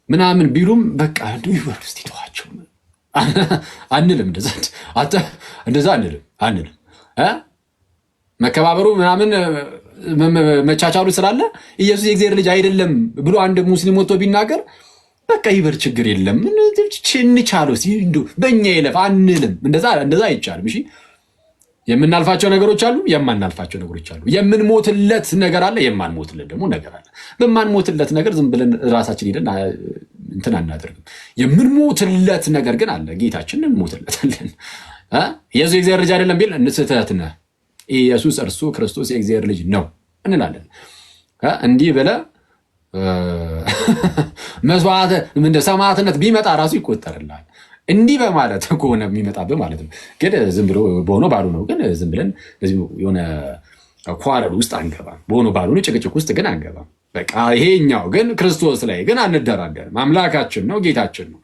ምናምን ቢሉም በቃ እንደው ይወርድ እስቲ ተዋቸው አንልም። እንደዛ አንልም። መከባበሩ ምናምን መቻቻሉ ስላለ ኢየሱስ የእግዚአብሔር ልጅ አይደለም ብሎ አንድ ሙስሊም ወጥቶ ቢናገር በቃ ይበር ችግር የለም እንቻለው እንደው በእኛ ይለፍ አንልም። እንደዛ አይቻልም። እሺ የምናልፋቸው ነገሮች አሉ፣ የማናልፋቸው ነገሮች አሉ። የምንሞትለት ነገር አለ፣ የማንሞትለት ደግሞ ነገር አለ። በማንሞትለት ነገር ዝም ብለን ራሳችን ሄደን እንትን አናደርግም። የምንሞትለት ነገር ግን አለ፣ ጌታችንን እንሞትለታለን። ኢየሱስ የእግዚአብሔር ልጅ አይደለም ቢል ስህተት ነህ። ኢየሱስ እርሱ ክርስቶስ የእግዚአብሔር ልጅ ነው እንላለን። እንዲህ ብለህ መስዋዕት ሰማዕትነት ቢመጣ ራሱ ይቆጠርልሃል። እንዲህ በማለት ከሆነ የሚመጣብህ ማለት ነው። ግን ዝም ብሎ በሆነ ባሉ ነው። ግን ዝም ብለን የሆነ ኳረድ ውስጥ አንገባም። በሆነ ባሉ ጭቅጭቅ ውስጥ ግን አንገባም። በቃ ይሄኛው ግን ክርስቶስ ላይ ግን አንደራደርም። አምላካችን ነው፣ ጌታችን ነው።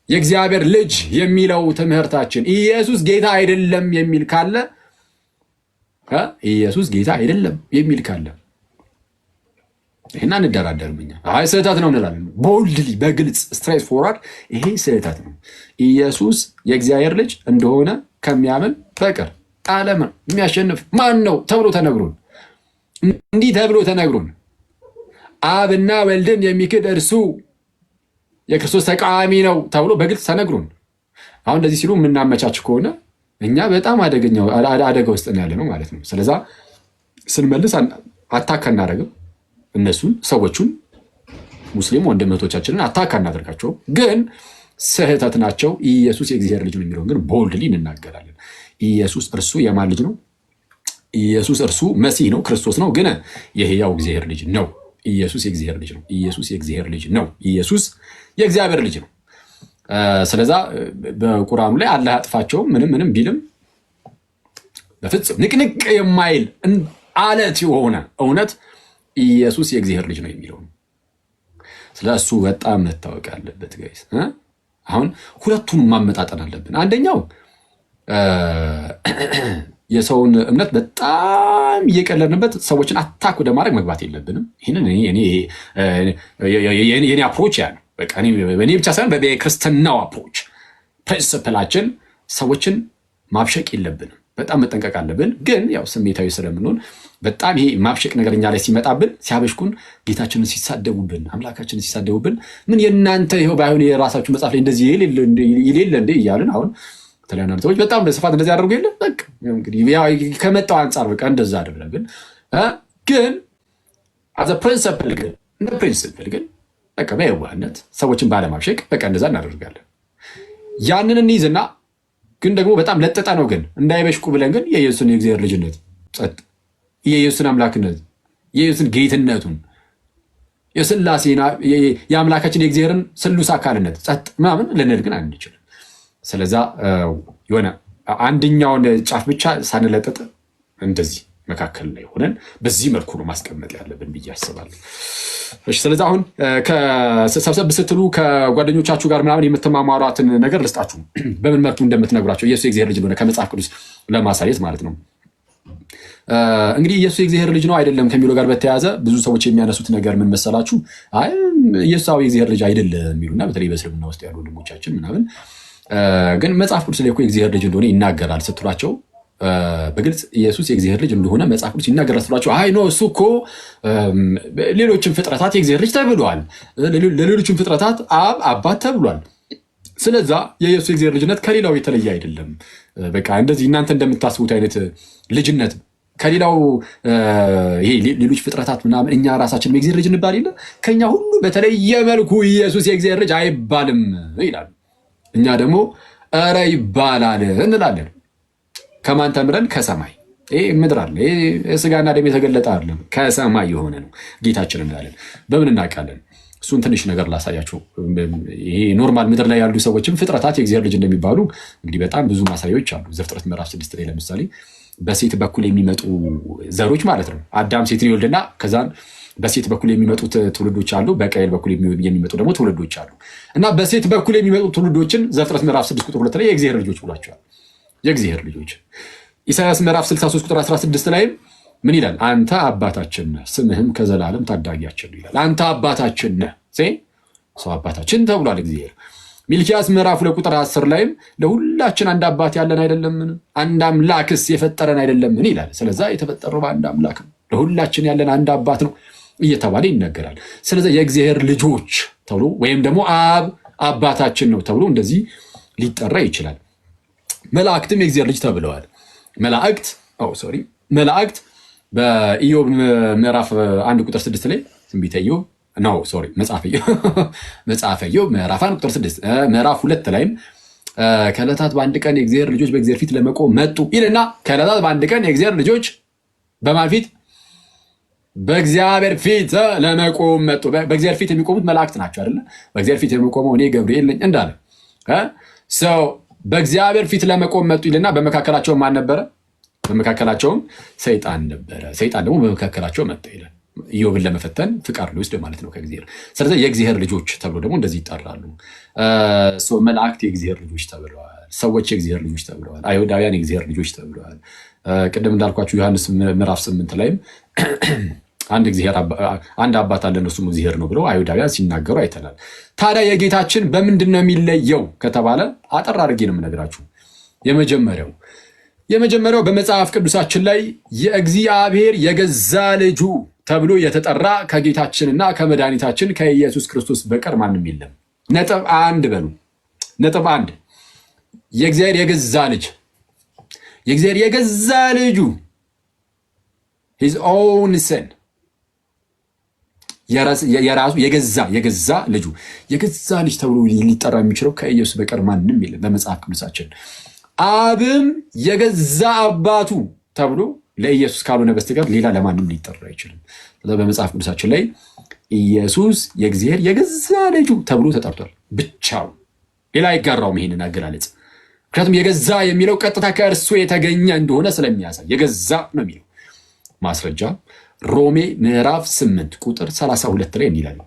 የእግዚአብሔር ልጅ የሚለው ትምህርታችን ኢየሱስ ጌታ አይደለም የሚል ካለ ኢየሱስ ጌታ አይደለም የሚል ካለ ይሄን አንደራደርም። እኛ አይ ስህተት ነው እንላለን። ቦልድሊ በግልጽ ስትሬት ፎርዋርድ ይሄ ስህተት ነው። ኢየሱስ የእግዚአብሔር ልጅ እንደሆነ ከሚያምን በቀር ዓለምን የሚያሸንፍ ማን ነው ተብሎ ተነግሮን፣ እንዲህ ተብሎ ተነግሮን አብና ወልድን የሚክድ እርሱ የክርስቶስ ተቃዋሚ ነው ተብሎ በግልጽ ተነግሮን፣ አሁን እንደዚህ ሲሉ የምናመቻች ከሆነ እኛ በጣም አደጋ ውስጥ ያለ ነው ማለት ነው። ስለዛ ስንመልስ አታክ አናደርግም። እነሱን ሰዎቹን ሙስሊም ወንድሞቻችንን አታክ አናደርጋቸውም፣ ግን ስህተት ናቸው። ኢየሱስ የእግዚአብሔር ልጅ ነው የሚለውን ግን ቦልድሊ እንናገራለን። ኢየሱስ እርሱ የማን ልጅ ነው? ኢየሱስ እርሱ መሲህ ነው፣ ክርስቶስ ነው፣ ግን የሕያው እግዚአብሔር ልጅ ነው። ኢየሱስ የእግዚአብሔር ልጅ ነው። ኢየሱስ የእግዚአብሔር ልጅ ነው። ኢየሱስ የእግዚአብሔር ልጅ ነው። ስለዛ በቁርአኑ ላይ አላህ ያጥፋቸውም ምንም ቢልም በፍጹም ንቅንቅ የማይል አለት የሆነ እውነት ኢየሱስ የእግዚአብሔር ልጅ ነው የሚለው ነው። ስለዚህ እሱ በጣም መታወቅ አለበት ጋይስ። አሁን ሁለቱንም ማመጣጠን አለብን። አንደኛው የሰውን እምነት በጣም እየቀለድንበት ሰዎችን አታክ ወደ ማድረግ መግባት የለብንም። ይህንን የኔ አፕሮች ያ ነው። በቃ እኔ ብቻ ሳይሆን በክርስትናው አፕሮች ፕሪንስፕላችን ሰዎችን ማብሸቅ የለብንም። በጣም መጠንቀቅ አለብን። ግን ያው ስሜታዊ ስለምንሆን በጣም ይሄ ማብሸቅ ነገር እኛ ላይ ሲመጣብን ሲያበሽኩን ጌታችንን ሲሳደቡብን አምላካችንን ሲሳደቡብን ምን የእናንተ ይኸው ባይሆን የራሳችሁ መጽሐፍ ላይ እንደዚህ የሌለ እንደ እያልን አሁን የተለያዩ ሰዎች በጣም በስፋት እንደዚህ ያደርጉ የለ በቃ እንግዲህ ከመጣው አንጻር በቃ እንደዛ አደረግን። ግን አዘ ፕሪንሲፕል ግን እንደ ፕሪንሲፕል ግን በቃ በየዋህነት ሰዎችን ባለማብሸቅ በቃ እንደዛ እናደርጋለን። ያንን እንይዝና ግን ደግሞ በጣም ለጠጠ ነው ግን እንዳይበሽቁ ብለን ግን የኢየሱስን የእግዚአብሔር ልጅነት ጸጥ የኢየሱስን አምላክነት የኢየሱስን ጌትነቱን የሥላሴና የአምላካችን የእግዚአብሔርን ስሉስ አካልነት ጸጥ ምናምን ልንል ግን አንችልም። ስለዛ የሆነ አንደኛውን ጫፍ ብቻ ሳንለጠጥ እንደዚህ መካከል ላይ ሆነን በዚህ መልኩ ነው ማስቀመጥ ያለብን ብዬ አስባለሁ። እሺ ስለዚህ አሁን ሰብሰብ ስትሉ ከጓደኞቻችሁ ጋር ምናምን የምትማማሯትን ነገር ልስጣችሁ፣ በምን መልኩ እንደምትነግሯቸው ኢየሱስ የእግዚአብሔር ልጅ እንደሆነ ከመጽሐፍ ቅዱስ ለማሳየት ማለት ነው። እንግዲህ ኢየሱስ የእግዚአብሔር ልጅ ነው አይደለም ከሚለው ጋር በተያያዘ ብዙ ሰዎች የሚያነሱት ነገር ምን መሰላችሁ? አይ ኢየሱስ የእግዚአብሔር ልጅ አይደለም የሚሉና በተለይ በእስልምና ውስጥ ያሉ ወንድሞቻችን ምናምን ግን መጽሐፍ ቅዱስ ላይ እኮ የእግዚአብሔር ልጅ እንደሆነ ይናገራል ስትሏቸው በግልጽ ኢየሱስ የእግዚአብሔር ልጅ እንደሆነ መጽሐፍ ቅዱስ ይናገራል ስትሏቸው አይ ኖ እሱ እኮ ሌሎችም ፍጥረታት የእግዚአብሔር ልጅ ተብሏል፣ ለሌሎችም ፍጥረታት አብ አባት ተብሏል። ስለዛ የኢየሱስ የእግዚአብሔር ልጅነት ከሌላው የተለየ አይደለም። በቃ እንደዚህ እናንተ እንደምታስቡት አይነት ልጅነት ከሌላው ይሄ ሌሎች ፍጥረታት ምናምን እኛ ራሳችን የእግዚአብሔር ልጅ እንባል የለ ከኛ ሁሉ በተለየ መልኩ ኢየሱስ የእግዚአብሔር ልጅ አይባልም ይላሉ። እኛ ደግሞ ኧረ ይባላል እንላለን። ከማን ተምረን? ከሰማይ። ይሄ ምድር አለ፣ ይሄ ስጋና ደም የተገለጠ አይደለም፣ ከሰማይ የሆነ ነው ጌታችን እንዳለን። በምን እናውቃለን? እሱን ትንሽ ነገር ላሳያቸው። ይሄ ኖርማል ምድር ላይ ያሉ ሰዎችም ፍጥረታት የእግዚአብሔር ልጅ እንደሚባሉ እንግዲህ በጣም ብዙ ማሳያዎች አሉ። ዘፍጥረት ምዕራፍ 6 ላይ ለምሳሌ በሴት በኩል የሚመጡ ዘሮች ማለት ነው። አዳም ሴትን ይወልድና ከዛን በሴት በኩል የሚመጡት ትውልዶች አሉ፣ በቃየል በኩል የሚመጡ ደግሞ ትውልዶች አሉ። እና በሴት በኩል የሚመጡ ትውልዶችን ዘፍጥረት ምዕራፍ 6 ቁጥር 2 ላይ የእግዚአብሔር ልጆች ብሏቸዋል። የእግዚአብሔር ልጆች። ኢሳያስ ምዕራፍ 63 ቁጥር 16 ላይም ምን ይላል? አንተ አባታችን ነህ፣ ስምህም ከዘላለም ታዳጊያችን ነው ይላል። አንተ አባታችን ነህ፣ ሰው አባታችን ተብሏል እግዚአብሔር። ሚልኪያስ ምዕራፍ 2 ቁጥር 10 ላይም ለሁላችን አንድ አባት ያለን አይደለምን? አንድ አምላክስ የፈጠረን አይደለምን ይላል። ስለዛ የተፈጠረው በአንድ አምላክ ነው፣ ለሁላችን ያለን አንድ አባት ነው እየተባለ ይነገራል። ስለዚህ የእግዚአብሔር ልጆች ተብሎ ወይም ደግሞ አብ አባታችን ነው ተብሎ እንደዚህ ሊጠራ ይችላል። መላእክትም የእግዚአብሔር ልጅ ተብለዋል። መላእክት በኢዮብ ምዕራፍ 1 ቁጥር 6 ላይ ትንቢተ ኢዮብ መጽሐፈ ኢዮብ ምዕራፍ 1 ቁጥር 6 ምዕራፍ 2 ላይም ከዕለታት በአንድ ቀን የእግዚአብሔር ልጆች በእግዚአብሔር ፊት ለመቆም መጡ ይልና ከዕለታት በአንድ ቀን የእግዚአብሔር ልጆች በማን ፊት? በእግዚአብሔር ፊት ለመቆም መጡ። በእግዚአብሔር ፊት የሚቆሙት መላእክት ናቸው አይደለ? በእግዚአብሔር ፊት የሚቆመው እኔ ገብርኤል ነኝ እንዳለ ሰው በእግዚአብሔር ፊት ለመቆም መጡ ይልና በመካከላቸው ማን ነበረ? በመካከላቸውም ሰይጣን ነበረ። ሰይጣን ደግሞ በመካከላቸው መጣ ይላል። ኢዮብን ለመፈተን ፍቃድ ሊወስድ ማለት ነው ከእግዚአብሔር። ስለዚህ የእግዚአብሔር ልጆች ተብሎ ደግሞ እንደዚህ ይጠራሉ። መላእክት የእግዚአብሔር ልጆች ተብለዋል። ሰዎች የእግዚአብሔር ልጆች ተብለዋል። አይሁዳውያን የእግዚአብሔር ልጆች ተብለዋል። ቅድም እንዳልኳችሁ ዮሐንስ ምዕራፍ 8 ላይም አንድ አባት አለን እርሱም እግዚአብሔር ነው ብለው አይሁዳውያን ሲናገሩ አይተናል። ታዲያ የጌታችን በምንድን ነው የሚለየው ከተባለ አጠር አድርጌ ነው የምነግራችሁ። የመጀመሪያው በመጽሐፍ ቅዱሳችን ላይ የእግዚአብሔር የገዛ ልጁ ተብሎ የተጠራ ከጌታችንና ከመድኃኒታችን ከኢየሱስ ክርስቶስ በቀር ማንም የለም። ነጥብ 1 በሉ። ነጥብ 1 የእግዚአብሔር የገዛ ልጅ የእግዚአብሔር የገዛ ልጁ his own son የራሱ የገዛ ልጁ የገዛ ልጅ ተብሎ ሊጠራ የሚችለው ከኢየሱስ በቀር ማንም የለም በመጽሐፍ ቅዱሳችን። አብም የገዛ አባቱ ተብሎ ለኢየሱስ ካልሆነ በስተቀር ሌላ ለማንም ሊጠራ አይችልም። በመጽሐፍ ቅዱሳችን ላይ ኢየሱስ የእግዚአብሔር የገዛ ልጁ ተብሎ ተጠርቷል ብቻው፣ ሌላ አይጋራውም ይሄንን አገላለጽ። ምክንያቱም የገዛ የሚለው ቀጥታ ከእርሱ የተገኘ እንደሆነ ስለሚያሳይ የገዛ ነው የሚለው። ማስረጃ ሮሜ ምዕራፍ 8 ቁጥር 32 ላይ እንዲላል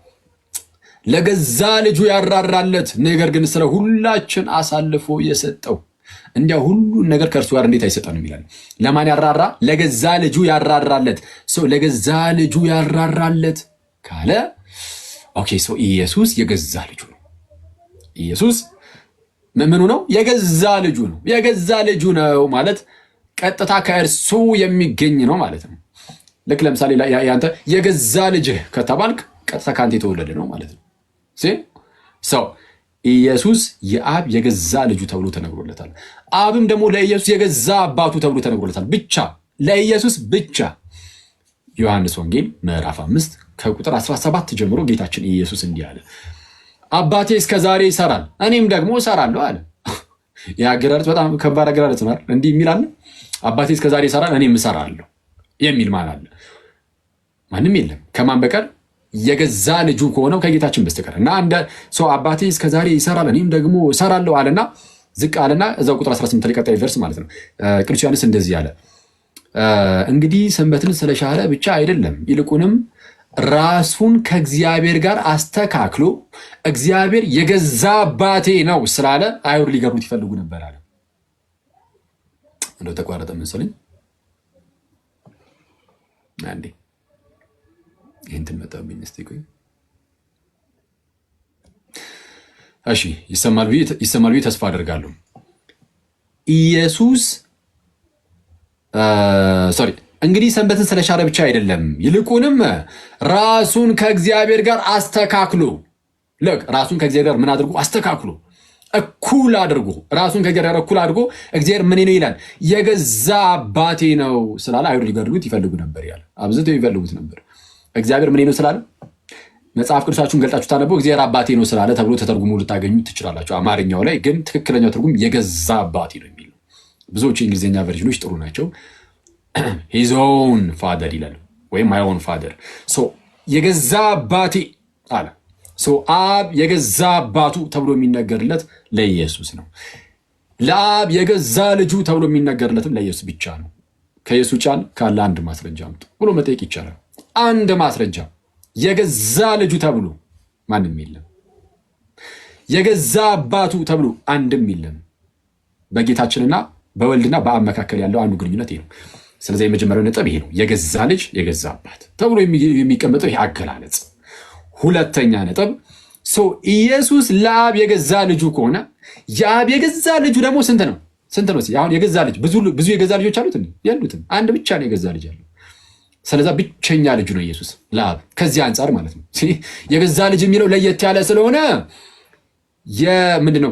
ለገዛ ልጁ ያራራለት ነገር ግን ስለ ሁላችን አሳልፎ የሰጠው እንዲያ ሁሉን ነገር ከእርሱ ጋር እንዴት አይሰጠንም ይላል። ለማን ያራራ? ለገዛ ልጁ ያራራለት። ለገዛ ልጁ ያራራለት ካለ ኦኬ፣ ኢየሱስ የገዛ ልጁ ነው። ኢየሱስ ምኑ ነው? የገዛ ልጁ ነው። የገዛ ልጁ ነው ማለት ቀጥታ ከእርሱ የሚገኝ ነው ማለት ነው። ልክ ለምሳሌ ያንተ የገዛ ልጅህ ከተባልክ ቀጥታ ከአንተ የተወለደ ነው ማለት ነው። ሰው ኢየሱስ የአብ የገዛ ልጁ ተብሎ ተነግሮለታል። አብም ደግሞ ለኢየሱስ የገዛ አባቱ ተብሎ ተነግሮለታል። ብቻ ለኢየሱስ ብቻ። ዮሐንስ ወንጌል ምዕራፍ 5 ከቁጥር 17 ጀምሮ ጌታችን ኢየሱስ እንዲህ አለ፣ አባቴ እስከ ዛሬ ይሰራል እኔም ደግሞ እሰራለሁ አለ። የአገራረጥ በጣም ከባድ አገራረጥ ነው። እንዲህ የሚል አለ፣ አባቴ እስከ ዛሬ ይሰራል እኔም እሰራለሁ የሚል ማን አለ? ማንም የለም ከማን በቀር የገዛ ልጁ ከሆነው ከጌታችን በስተቀር። እና እንደ ሰው አባቴ እስከ ዛሬ ይሰራል እኔም ደግሞ እሰራለሁ አለና ዝቅ አለና እዛው ቁጥር 18 ላይ ቀጣይ ቨርስ ማለት ነው። ቅዱስ ዮሐንስ እንደዚህ አለ፣ እንግዲህ ሰንበትን ስለሻረ ብቻ አይደለም ይልቁንም ራሱን ከእግዚአብሔር ጋር አስተካክሎ እግዚአብሔር የገዛ አባቴ ነው ስላለ አይሁድ ሊገሩት ይፈልጉ ነበር አለ። እንደው ተቋረጠ መሰለኝ። አንዴ ይህን ትመጣብኝ እስቲ ቆይ። እሺ ይሰማል ብዬ ተስፋ አደርጋለሁ። ኢየሱስ እንግዲህ ሰንበትን ስለሻረ ብቻ አይደለም ይልቁንም ራሱን ከእግዚአብሔር ጋር አስተካክሎ፣ ራሱን ከእግዚአብሔር ጋር ምን አድርጎ አስተካክሎ እኩል አድርጎ ራሱን ከእግዚአብሔር ጋር እኩል አድርጎ እግዚአብሔር ምን ነው ይላል የገዛ አባቴ ነው ስላለ አይሁድ ሊገድሉት ይፈልጉ ነበር ያለ። አብዝተው ይፈልጉት ነበር። እግዚአብሔር ምን ነው ስላለ መጽሐፍ ቅዱሳችሁን ገልጣችሁ ታነበው እግዚአብሔር አባቴ ነው ስላለ ተብሎ ተተርጉሞ ልታገኙ ትችላላችሁ። አማርኛው ላይ ግን ትክክለኛው ትርጉም የገዛ አባቴ ነው የሚል ነው። ብዙዎቹ የእንግሊዝኛ ቨርዥኖች ጥሩ ናቸው። his own father ይላል ወይም my own father። የገዛ አባቴ አለ። አብ የገዛ አባቱ ተብሎ የሚነገርለት ለኢየሱስ ነው። ለአብ የገዛ ልጁ ተብሎ የሚነገርለትም ለኢየሱስ ብቻ ነው። ከኢየሱስ ውጭ ካለ አንድ ማስረጃ አምጡ ብሎ መጠየቅ ይቻላል። አንድ ማስረጃ የገዛ ልጁ ተብሎ ማንም የለም። የገዛ አባቱ ተብሎ አንድም የለም። በጌታችንና በወልድና በአብ መካከል ያለው አንዱ ግንኙነት ይሄ ነው። ስለዚህ የመጀመሪያው ነጥብ ይሄ ነው፣ የገዛ ልጅ የገዛ አባት ተብሎ የሚቀመጠው ይሄ አገላለጽ። ሁለተኛ ነጥብ ኢየሱስ ለአብ የገዛ ልጁ ከሆነ የአብ የገዛ ልጁ ደግሞ ስንት ነው? አሁን የገዛ ልጅ ብዙ የገዛ ልጆች አሉት? የሉትም። አንድ ብቻ ነው የገዛ ልጅ አለው። ስለዛ ብቸኛ ልጁ ነው ኢየሱስ ለአብ። ከዚህ አንጻር ማለት ነው የገዛ ልጅ የሚለው ለየት ያለ ስለሆነ ምንድነው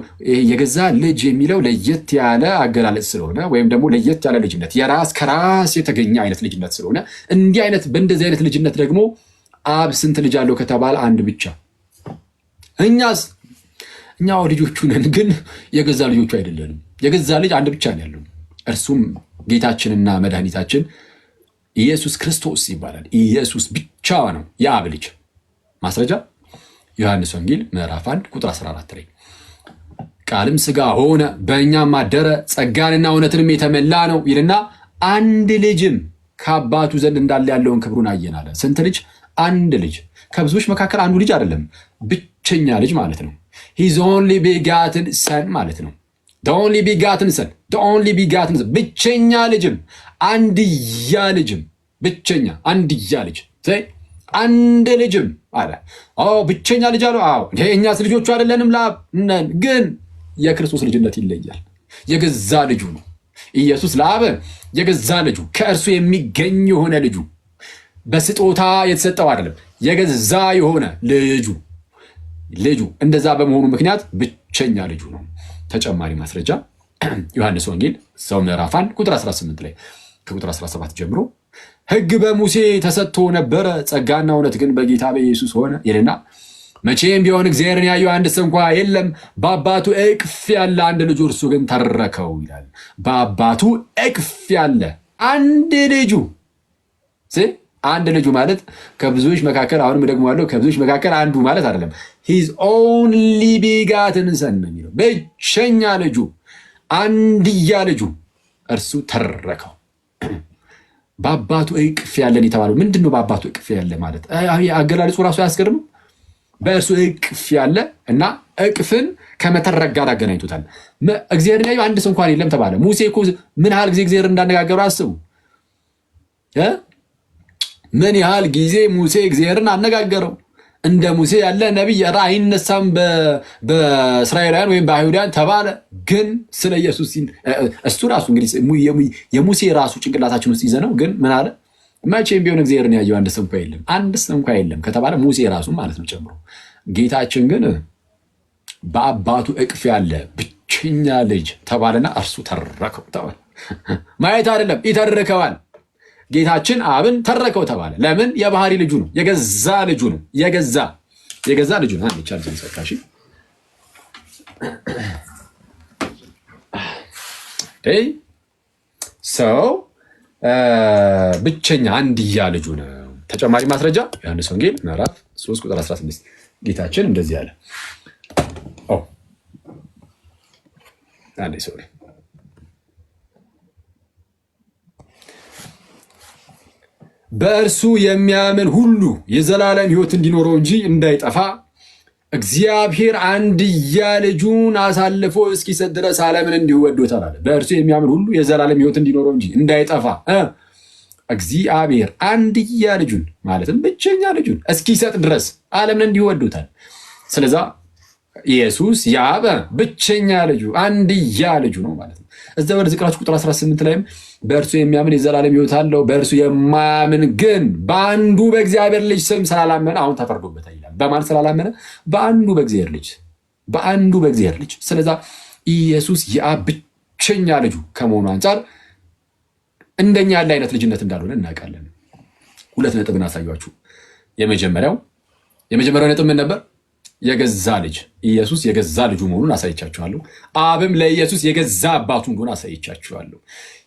የገዛ ልጅ የሚለው ለየት ያለ አገላለጽ ስለሆነ ወይም ደግሞ ለየት ያለ ልጅነት ከራስ የተገኘ አይነት ልጅነት ስለሆነ በእንደዚህ አይነት ልጅነት ደግሞ አብ ስንት ልጅ አለው ከተባለ አንድ ብቻ። እኛው ልጆቹ ነን፣ ግን የገዛ ልጆቹ አይደለንም። የገዛ ልጅ አንድ ብቻ ነው ያለው፣ እርሱም ጌታችንና መድኃኒታችን ኢየሱስ ክርስቶስ ይባላል። ኢየሱስ ብቻ ነው የአብ ልጅ። ማስረጃ ዮሐንስ ወንጌል ምዕራፍ 1 ቁጥር 14 ላይ ቃልም ሥጋ ሆነ በእኛም አደረ ጸጋንና እውነትንም የተመላ ነው ይልና አንድ ልጅም ከአባቱ ዘንድ እንዳለ ያለውን ክብሩን አየን አለ። ስንት ልጅ? አንድ ልጅ። ከብዙዎች መካከል አንዱ ልጅ አይደለም፣ ብቸኛ ልጅ ማለት ነው። ሂዝ ኦንሊ ቢጋትን ሰን ማለት ነው። ኦንሊ ቢጋትን ሰን፣ ኦንሊ ቢጋትን ሰን፣ ብቸኛ ልጅም አንድያ ልጅም፣ ብቸኛ አንድያ ልጅ፣ አንድ ልጅም አለ። ብቸኛ ልጅ አለ። እኛስ ልጆቹ አይደለንም? ለአብ ነን፣ ግን የክርስቶስ ልጅነት ይለያል። የገዛ ልጁ ነው ኢየሱስ። ለአብ የገዛ ልጁ ከእርሱ የሚገኝ የሆነ ልጁ፣ በስጦታ የተሰጠው አይደለም፣ የገዛ የሆነ ልጁ እንደዛ በመሆኑ ምክንያት ብቸኛ ልጁ ነው። ተጨማሪ ማስረጃ ዮሐንስ ወንጌል ምዕራፍ 1 ቁጥር 18 ላይ ከቁጥር 17 ጀምሮ ሕግ በሙሴ ተሰጥቶ ነበረ፣ ጸጋና እውነት ግን በጌታ በኢየሱስ ሆነ ይልና መቼም ቢሆን እግዚአብሔርን ያየው አንድ እንኳ የለም፣ በአባቱ እቅፍ ያለ አንድ ልጁ እርሱ ግን ተረከው ይላል። በአባቱ እቅፍ ያለ አንድ ልጁ። አንድ ልጁ ማለት ከብዙዎች መካከል፣ አሁንም ደግሞ ያለው ከብዙዎች መካከል አንዱ ማለት አይደለም። ሂዝ ኦንሊ ቢጋትን ሰን ነው የሚለው፣ ብቸኛ ልጁ፣ አንድያ ልጁ እርሱ ተረከው። በአባቱ እቅፍ ያለን የተባለው ምንድን ነው? በአባቱ እቅፍ ያለ ማለት አገላለጹ ራሱ አያስገርም? በእርሱ እቅፍ ያለ እና እቅፍን ከመተረክ ጋር አገናኝቶታል። እግዚአብሔር ላይ አንድ ሰው እንኳን የለም ተባለ። ሙሴ እኮ ምን ያህል ጊዜ እግዚአብሔር እንዳነጋገሩ አስቡ። ምን ያህል ጊዜ ሙሴ እግዚአብሔርን አነጋገረው። እንደ ሙሴ ያለ ነቢይ አይነሳም በእስራኤላውያን ወይም በአይሁዳውያን ተባለ። ግን ስለ ኢየሱስ እሱ ራሱ እንግዲህ የሙሴ ራሱ ጭንቅላታችን ውስጥ ይዘነው ግን ምን አለ? መቼም ቢሆን እግዚአብሔርን ያየው አንድ ሰው እንኳ የለም፣ አንድ ሰው እንኳ የለም ከተባለ ሙሴ ራሱ ማለት ነው ጨምሮ። ጌታችን ግን በአባቱ እቅፍ ያለ ብቸኛ ልጅ ተባለና እርሱ ተረከው ተባለ። ማየት አይደለም ይተርከዋል። ጌታችን አብን ተረከው ተባለ። ለምን? የባህሪ ልጁ ነው፣ የገዛ ልጁ ነው፣ የገዛ ልጁ ነው። አንቻል ዘንሰካሽ ሰው ብቸኛ አንድያ ልጁ ነው። ተጨማሪ ማስረጃ ዮሐንስ ወንጌል ምዕራፍ 3 ቁጥር 16 ጌታችን እንደዚህ አለ። በእርሱ የሚያምን ሁሉ የዘላለም ሕይወት እንዲኖረው እንጂ እንዳይጠፋ እግዚአብሔር አንድያ ልጁን አሳልፎ እስኪሰጥ ድረስ ዓለምን እንዲሁ ወዶታል አለ። በእርሱ የሚያምን ሁሉ የዘላለም ሕይወት እንዲኖረው እንጂ እንዳይጠፋ እግዚአብሔር አንድያ ልጁን ማለትም ብቸኛ ልጁን እስኪሰጥ ድረስ ዓለምን እንዲሁ ወዶታል። ስለዛ ኢየሱስ የአብ ብቸኛ ልጁ አንድያ ልጁ ነው ማለት ነው። እዛ ወደ ዝቅራችሁ ቁጥር 18 ላይም በእርሱ የሚያምን የዘላለም ሕይወት አለው፣ በእርሱ የማያምን ግን በአንዱ በእግዚአብሔር ልጅ ስም ስላላመነ አሁን ተፈርዶበታል ይላል። በማን ስላላመነ? በአንዱ በእግዚአብሔር ልጅ። ስለዛ ኢየሱስ የአብ ብቸኛ ልጁ ከመሆኑ አንጻር እንደኛ ያለ አይነት ልጅነት እንዳልሆነ እናውቃለን። ሁለት ነጥብ እናሳያችሁ። የመጀመሪያው ነጥብ ምን ነበር? የገዛ ልጅ ኢየሱስ የገዛ ልጁ መሆኑን አሳይቻችኋለሁ። አብም ለኢየሱስ የገዛ አባቱ እንደሆነ አሳይቻችኋለሁ።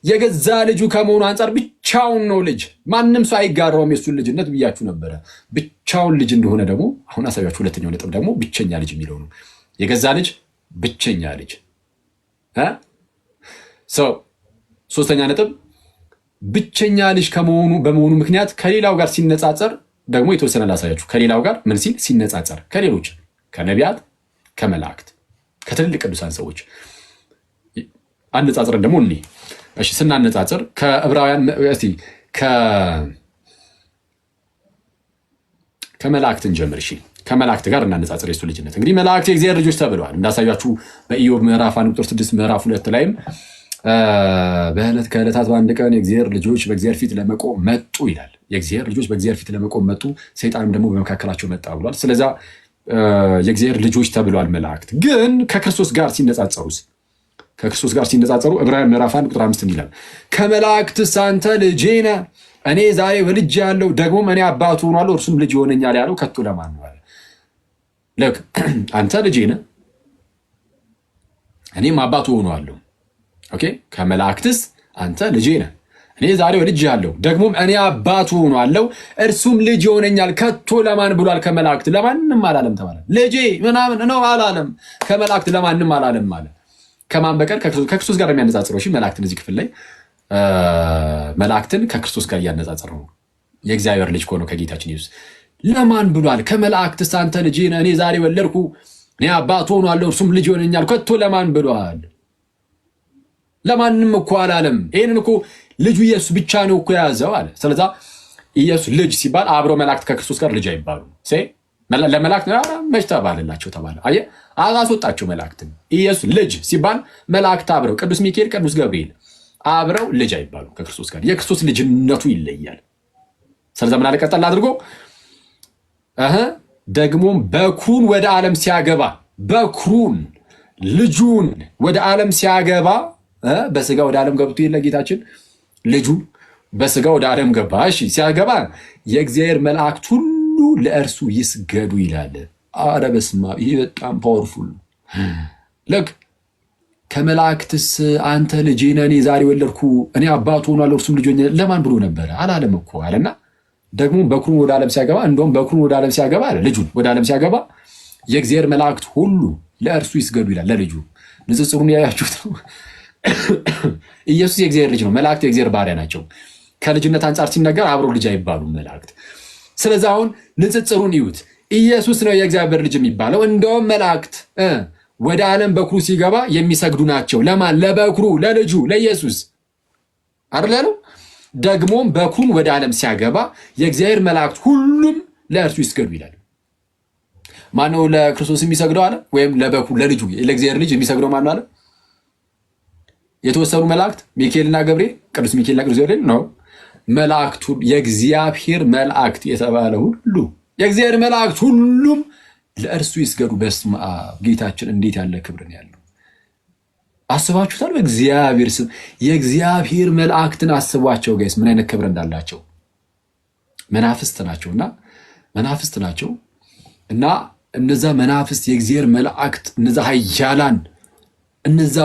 የገዛ ልጁ ከመሆኑ አንጻር ብቻውን ነው ልጅ፣ ማንም ሰው አይጋራውም የሱን ልጅነት ብያችሁ ነበረ። ብቻውን ልጅ እንደሆነ ደግሞ አሁን አሳያችሁ። ሁለተኛው ነጥብ ደግሞ ብቸኛ ልጅ የሚለው ነው። የገዛ ልጅ፣ ብቸኛ ልጅ። ሶስተኛ ነጥብ ብቸኛ ልጅ በመሆኑ ምክንያት ከሌላው ጋር ሲነጻጸር ደግሞ የተወሰነ ላሳያችሁ። ከሌላው ጋር ምን ሲል ሲነጻጸር? ከሌሎች ከነቢያት፣ ከመላእክት፣ ከትልልቅ ቅዱሳን ሰዎች አነጻጽረን ደግሞ እኔ ስናነጻጽር ከዕብራውያን ከመላእክት እንጀምር። ከመላእክት ጋር እናነጻጽር የሱ ልጅነት። እንግዲህ መላእክት የእግዚአብሔር ልጆች ተብለዋል። እንዳሳያችሁ በኢዮብ ምዕራፍ 1 ቁጥር 6 ምዕራፍ 2 ላይም በዕለት ከዕለታት በአንድ ቀን የእግዚአብሔር ልጆች በእግዚአብሔር ፊት ለመቆም መጡ ይላል። የእግዚአብሔር ልጆች በእግዚአብሔር ፊት ለመቆም መጡ፣ ሰይጣንም ደግሞ በመካከላቸው መጣ ብሏል። ስለዛ የእግዚአብሔር ልጆች ተብለዋል መላእክት። ግን ከክርስቶስ ጋር ሲነጻጸሩ ዕብራውያን ምዕራፍ 1 ቁጥር 5 ይላል ከመላእክትስ አንተ ልጄ ነህ፣ እኔ ዛሬ ወልጄሃለሁ፣ ደግሞም እኔ አባቱ ሆናለሁ፣ እርሱም ልጅ ይሆነኛል ያለው ከቶ ለማን ነው? ልክ አንተ ልጄ ነህ፣ እኔም አባቱ ሆናለሁ። ኦኬ፣ ከመላእክትስ አንተ ልጄ ነህ፣ እኔ ዛሬ ወልጄሃለሁ፣ ደግሞም እኔ አባቱ ሆናለሁ፣ እርሱም ልጅ ይሆነኛል ከቶ ለማን ብሏል? ከመላእክት ለማንም አላለም ተባለ። ልጄ ምናምን ነው አላለም። ከመላእክት ለማንም አላለም ማለት ከማን በቀር? ከክርስቶስ ጋር የሚያነጻጽረው። እሺ፣ መላእክትን እዚህ ክፍል ላይ መላእክትን ከክርስቶስ ጋር እያነጻጸረው ነው። የእግዚአብሔር ልጅ ከሆነው ከጌታችን ኢየሱስ ለማን ብሏል? ከመላእክትስ አንተ ልጄ ነህ፣ እኔ ዛሬ ወለድኩ፣ እኔ አባቱ ሆናለሁ፣ እርሱም ልጅ ይሆነኛል ከቶ ለማን ብሏል? ለማንም እኮ አላለም። ይህንን እኮ ልጁ ኢየሱስ ብቻ ነው እኮ የያዘው አለ። ስለዛ ኢየሱስ ልጅ ሲባል አብረው መላእክት ከክርስቶስ ጋር ልጅ አይባሉ። ለመላእክት መች ተባለላቸው ተባለ። አየህ፣ አስወጣቸው መላእክትን። ኢየሱስ ልጅ ሲባል መላእክት አብረው ቅዱስ ሚካኤል፣ ቅዱስ ገብርኤል አብረው ልጅ አይባሉ ከክርስቶስ ጋር። የክርስቶስ ልጅነቱ ይለያል። ስለዛ ምን አለ ቀጠል አድርጎ ደግሞም በኩሩን ወደ ዓለም ሲያገባ፣ በኩሩን ልጁን ወደ ዓለም ሲያገባ በስጋ ወደ ዓለም ገብቶ የለ ጌታችን ልጁ በስጋ ወደ ዓለም ገባ። እሺ፣ ሲያገባ የእግዚአብሔር መላእክት ሁሉ ለእርሱ ይስገዱ ይላል። አረ በስመ አብ! ይሄ በጣም ፓወርፉል። ልክ ከመላእክትስ አንተ ልጄ ነህ፣ እኔ ዛሬ ወለድኩ፣ እኔ አባቱ ሆናለሁ፣ እርሱም ልጅ ይሆነኛል ለማን ብሎ ነበረ? አላለም እኮ አለና ደግሞ በኩሩን ወደ ዓለም ሲያገባ፣ እንደውም በኩሩን ወደ ዓለም ሲያገባ አለ ልጁን ወደ ዓለም ሲያገባ የእግዚአብሔር መላእክት ሁሉ ለእርሱ ይስገዱ ይላል። ለልጁ ንጽጽሩን ያያችሁት ነው። ኢየሱስ የእግዚአብሔር ልጅ ነው። መላእክት የእግዚአብሔር ባሪያ ናቸው። ከልጅነት አንጻር ሲነገር አብሮ ልጅ አይባሉም መላእክት። ስለዚህ አሁን ንጽጽሩን ይዩት። ኢየሱስ ነው የእግዚአብሔር ልጅ የሚባለው። እንደውም መላእክት ወደ ዓለም በኩሩ ሲገባ የሚሰግዱ ናቸው። ለማን? ለበኩሩ፣ ለልጁ ለኢየሱስ አይደል? ደግሞም በኩሩን ወደ ዓለም ሲያገባ የእግዚአብሔር መላእክት ሁሉም ለእርሱ ይስገዱ ይላል። ማነው ለክርስቶስ የሚሰግደው አለ? ወይም ለልጁ ለእግዚአብሔር ልጅ የሚሰግደው ማነው አለ? የተወሰኑ መላእክት ሚካኤልና ገብርኤል፣ ቅዱስ ሚካኤልና ቅዱስ ገብርኤል ነው። መላእክቱ የእግዚአብሔር መላእክት የተባለ ሁሉ የእግዚአብሔር መላእክት ሁሉም ለእርሱ ይስገዱ። በስመ አብ። ጌታችን እንዴት ያለ ክብርን ያለው አስባችሁታል? በእግዚአብሔር ስም የእግዚአብሔር መላእክትን አስቧቸው ጋይስ፣ ምን አይነት ክብር እንዳላቸው። መናፍስት ናቸው እና እነዛ መናፍስት የእግዚአብሔር መላእክት እነዛ ኃያላን እነዛ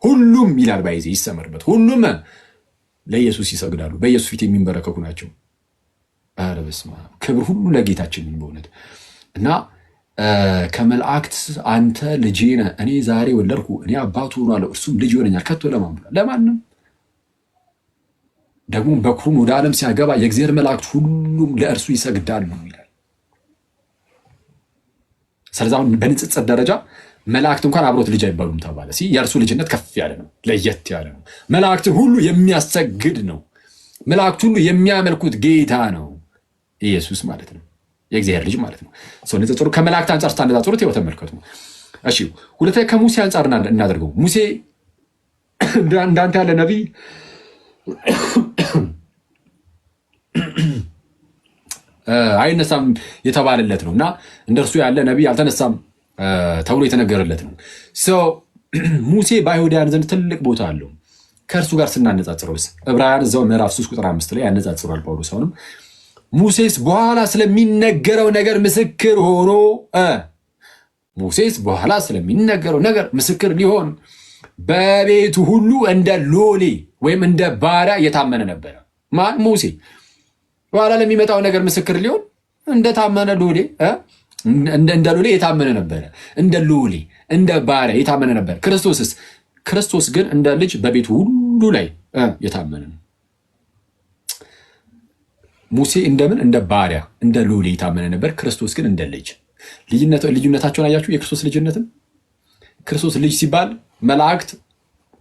ሁሉም ይላል ባይዜ ይሰመርበት፣ ሁሉም ለኢየሱስ ይሰግዳሉ፣ በኢየሱስ ፊት የሚንበረከኩ ናቸው። ኧረ በስመ አብ። ክብር ሁሉ ለጌታችን በእውነት እና ከመላእክት አንተ ልጄ ነህ፣ እኔ ዛሬ ወለድኩ፣ እኔ አባቱ ሆናለሁ፣ እርሱም ልጅ ይሆነኛል። ከቶ ለማንም ደግሞ በኩሩን ወደ ዓለም ሲያገባ የእግዚአብሔር መላእክት ሁሉም ለእርሱ ይሰግዳሉ ይላል። ስለዚህ አሁን በንጽጽር ደረጃ መላእክት እንኳን አብሮት ልጅ አይባሉም ተባለ። የእርሱ ልጅነት ከፍ ያለ ነው፣ ለየት ያለ ነው። መላእክትን ሁሉ የሚያሰግድ ነው። መላእክት ሁሉ የሚያመልኩት ጌታ ነው፣ ኢየሱስ ማለት ነው፣ የእግዚአብሔር ልጅ ማለት ነው። ሰው ንጽጽሩ ከመላእክት አንጻር ስታነጻጽሩት ይኸው ተመልከቱ። እሺ ሁለተኛ ከሙሴ አንጻር እናደርገው። ሙሴ እንዳንተ ያለ ነቢይ አይነሳም የተባለለት ነው እና እንደርሱ ያለ ነቢይ አልተነሳም ተብሎ የተነገረለት ነው። ሙሴ በአይሁዳውያን ዘንድ ትልቅ ቦታ አለው። ከእርሱ ጋር ስናነጻጽረውስ ዕብራውያን እዛው ምዕራፍ 3 ቁጥር 5 ላይ ያነጻጽሯል ጳውሎስ። አሁንም ሙሴስ በኋላ ስለሚነገረው ነገር ምስክር ሆኖ ምስክር ሊሆን በቤቱ ሁሉ እንደ ሎሌ ወይም እንደ ባሪያ የታመነ ነበረ። ማን? ሙሴ። በኋላ ለሚመጣው ነገር ምስክር ሊሆን እንደታመነ ሎሌ እንደ ሎሌ የታመነ ነበረ። እንደ ሎሌ እንደ ባሪያ የታመነ ነበር። ክርስቶስ ግን እንደ ልጅ በቤቱ ሁሉ ላይ የታመነ ነው። ሙሴ እንደምን? እንደ ባሪያ እንደ ሎሌ የታመነ ነበር። ክርስቶስ ግን እንደ ልጅ። ልዩነታቸውን አያችሁ? የክርስቶስ ልጅነትን ክርስቶስ ልጅ ሲባል መላእክት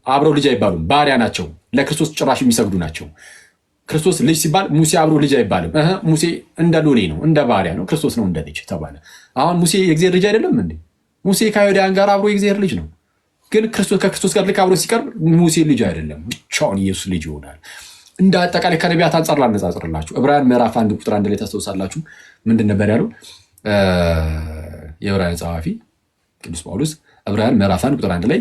አብረው ልጅ አይባሉም፣ ባሪያ ናቸው። ለክርስቶስ ጭራሽ የሚሰግዱ ናቸው። ክርስቶስ ልጅ ሲባል ሙሴ አብሮ ልጅ አይባልም። ሙሴ እንደ ሎሌ ነው፣ እንደ ባሪያ ነው። ክርስቶስ ነው እንደ ልጅ ተባለ። አሁን ሙሴ የእግዚአብሔር ልጅ አይደለም እንዴ? ሙሴ ከአይሁዳውያን ጋር አብሮ የእግዚአብሔር ልጅ ነው። ግን ከክርስቶስ ጋር ልክ አብሮ ሲቀርብ ሙሴ ልጅ አይደለም፣ ብቻውን ኢየሱስ ልጅ ይሆናል። እንደ አጠቃላይ ከነቢያት አንጻር ላነጻጽርላችሁ። ዕብራውያን ምዕራፍ 1 ቁጥር 1 ላይ ታስታውሳላችሁ። ምንድን ነበር ያለው? የዕብራውያን ጸሐፊ ቅዱስ ጳውሎስ ዕብራውያን ምዕራፍ 1 ቁጥር 1 ላይ